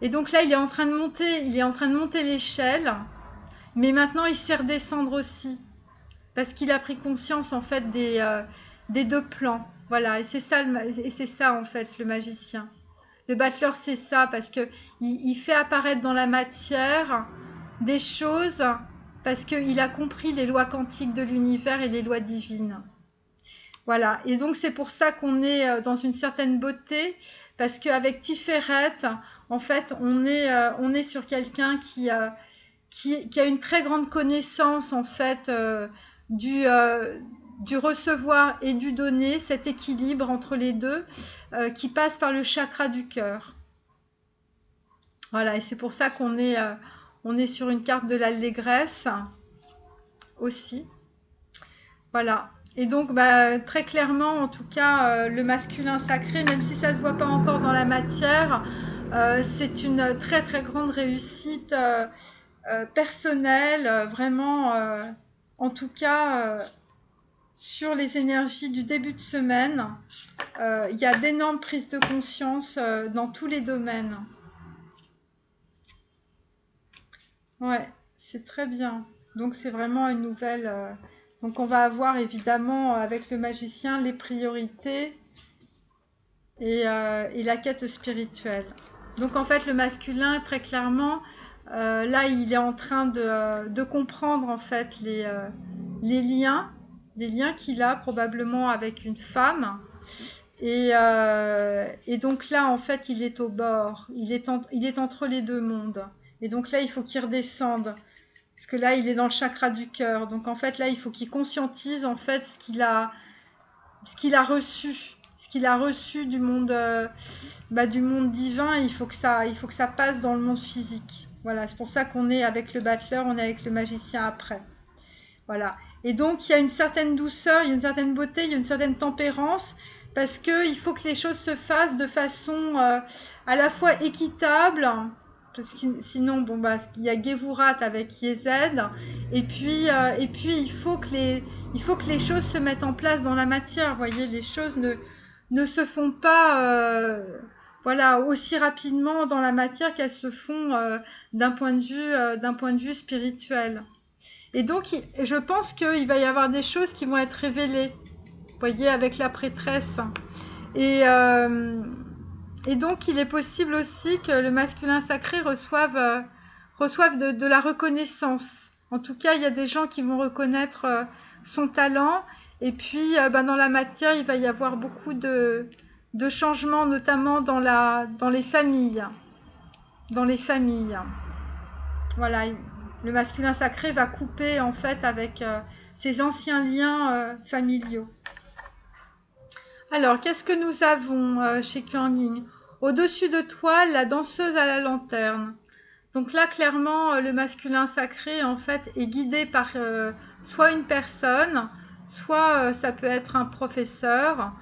Et donc là, il est en train de monter l'échelle, mais maintenant il sait redescendre aussi, parce qu'il a pris conscience en fait des deux plans. Voilà, et c'est ça en fait le magicien. Le battleur, c'est ça, parce que il fait apparaître dans la matière des choses parce qu'il a compris les lois quantiques de l'univers et les lois divines. Voilà, et donc c'est pour ça qu'on est dans une certaine beauté, parce qu'avec Tiferet, en fait, on est sur quelqu'un qui a une très grande connaissance en fait du recevoir et du donner, cet équilibre entre les deux qui passe par le chakra du cœur. Voilà, et c'est pour ça qu'on est sur une carte de l'allégresse aussi. Voilà. Et donc, très clairement, en tout cas, le masculin sacré, même si ça ne se voit pas encore dans la matière, c'est une très très grande réussite personnelle, vraiment, en tout cas, sur les énergies du début de semaine. Il y a d'énormes prises de conscience dans tous les domaines. Ouais, c'est très bien. Donc c'est vraiment une nouvelle. Donc on va avoir évidemment avec le magicien les priorités et la quête spirituelle. Donc en fait le masculin très clairement là il est en train de comprendre en fait les liens qu'il a probablement avec une femme. Et donc là en fait il est au bord, il est entre les deux mondes. Et donc là, il faut qu'il redescende. Parce que là, il est dans le chakra du cœur. Donc en fait, là, il faut qu'il conscientise en fait ce qu'il a reçu. Ce qu'il a reçu du monde divin. Il faut que ça passe dans le monde physique. Voilà, c'est pour ça qu'on est avec le battleur, on est avec le magicien après. Voilà. Et donc, il y a une certaine douceur, il y a une certaine beauté, il y a une certaine tempérance. Parce qu'il faut que les choses se fassent de façon à la fois équitable. Parce que sinon, il y a Gevurat avec Yezed, et puis il faut que les choses se mettent en place dans la matière. Vous voyez, les choses ne se font pas, aussi rapidement dans la matière qu'elles se font d'un point de vue spirituel. Et donc, je pense qu'il va y avoir des choses qui vont être révélées. Vous voyez, avec la prêtresse. Et donc, il est possible aussi que le masculin sacré reçoive de la reconnaissance. En tout cas, il y a des gens qui vont reconnaître son talent. Et puis, dans la matière, il va y avoir beaucoup de changements, notamment dans les familles. Dans les familles. Voilà, le masculin sacré va couper, en fait, avec ses anciens liens familiaux. Alors, qu'est-ce que nous avons chez Kuan Yin? Au-dessus de toi, la danseuse à la lanterne. Donc là, clairement, le masculin sacré, en fait, est guidé par soit une personne, soit ça peut être un professeur,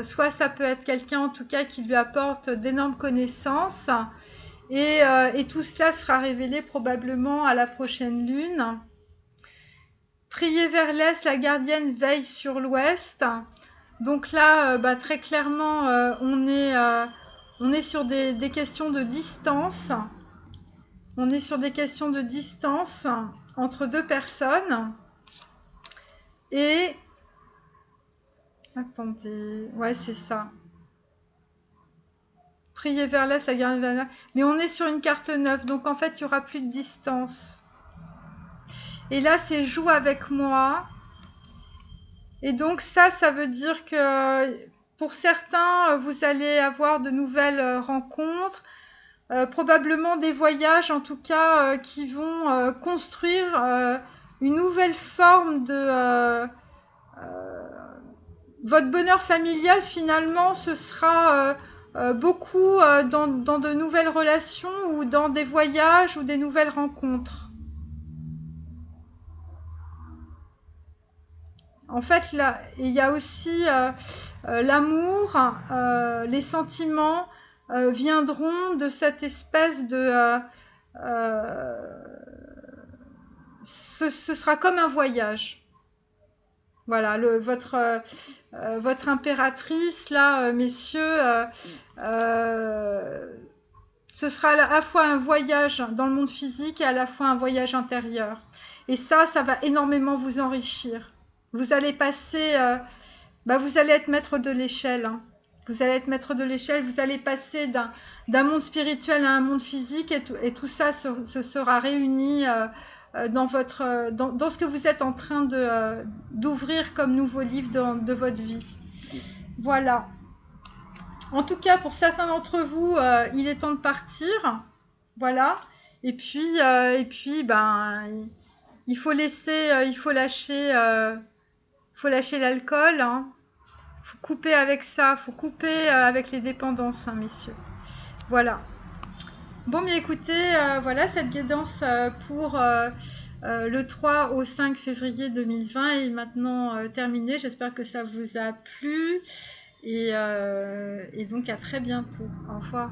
soit ça peut être quelqu'un, en tout cas, qui lui apporte d'énormes connaissances. Et tout cela sera révélé probablement à la prochaine lune. Priez vers l'est, la gardienne veille sur l'ouest. Donc là, très clairement, on est sur des questions de distance. On est sur des questions de distance entre deux personnes. Et... Attendez... Ouais, c'est ça. Priez vers l'est, la gardienne vers l'est. Mais on est sur une carte 9, donc en fait, il n'y aura plus de distance. Et là, c'est joue avec moi. Et donc ça veut dire que pour certains, vous allez avoir de nouvelles rencontres, probablement des voyages en tout cas qui vont construire une nouvelle forme de votre bonheur familial finalement ce sera beaucoup dans de nouvelles relations ou dans des voyages ou des nouvelles rencontres. En fait, là, il y a aussi l'amour, les sentiments viendront de cette espèce de... ce sera comme un voyage. Voilà, votre impératrice, là, messieurs, ce sera à la fois un voyage dans le monde physique et à la fois un voyage intérieur. Et ça va énormément vous enrichir. Vous allez passer, vous allez être maître de l'échelle. Hein. Vous allez être maître de l'échelle, vous allez passer d'un monde spirituel à un monde physique et tout ça se sera réuni dans ce que vous êtes en train d'ouvrir comme nouveau livre de votre vie. Voilà. En tout cas, pour certains d'entre vous, il est temps de partir. Voilà. Et puis, il faut lâcher l'alcool. Hein. Faut couper avec ça. Faut couper avec les dépendances, hein, messieurs. Voilà. Bon, mais écoutez, voilà, cette guidance pour le 3 au 5 février 2020 est maintenant terminée. J'espère que ça vous a plu. Et donc, à très bientôt. Au revoir.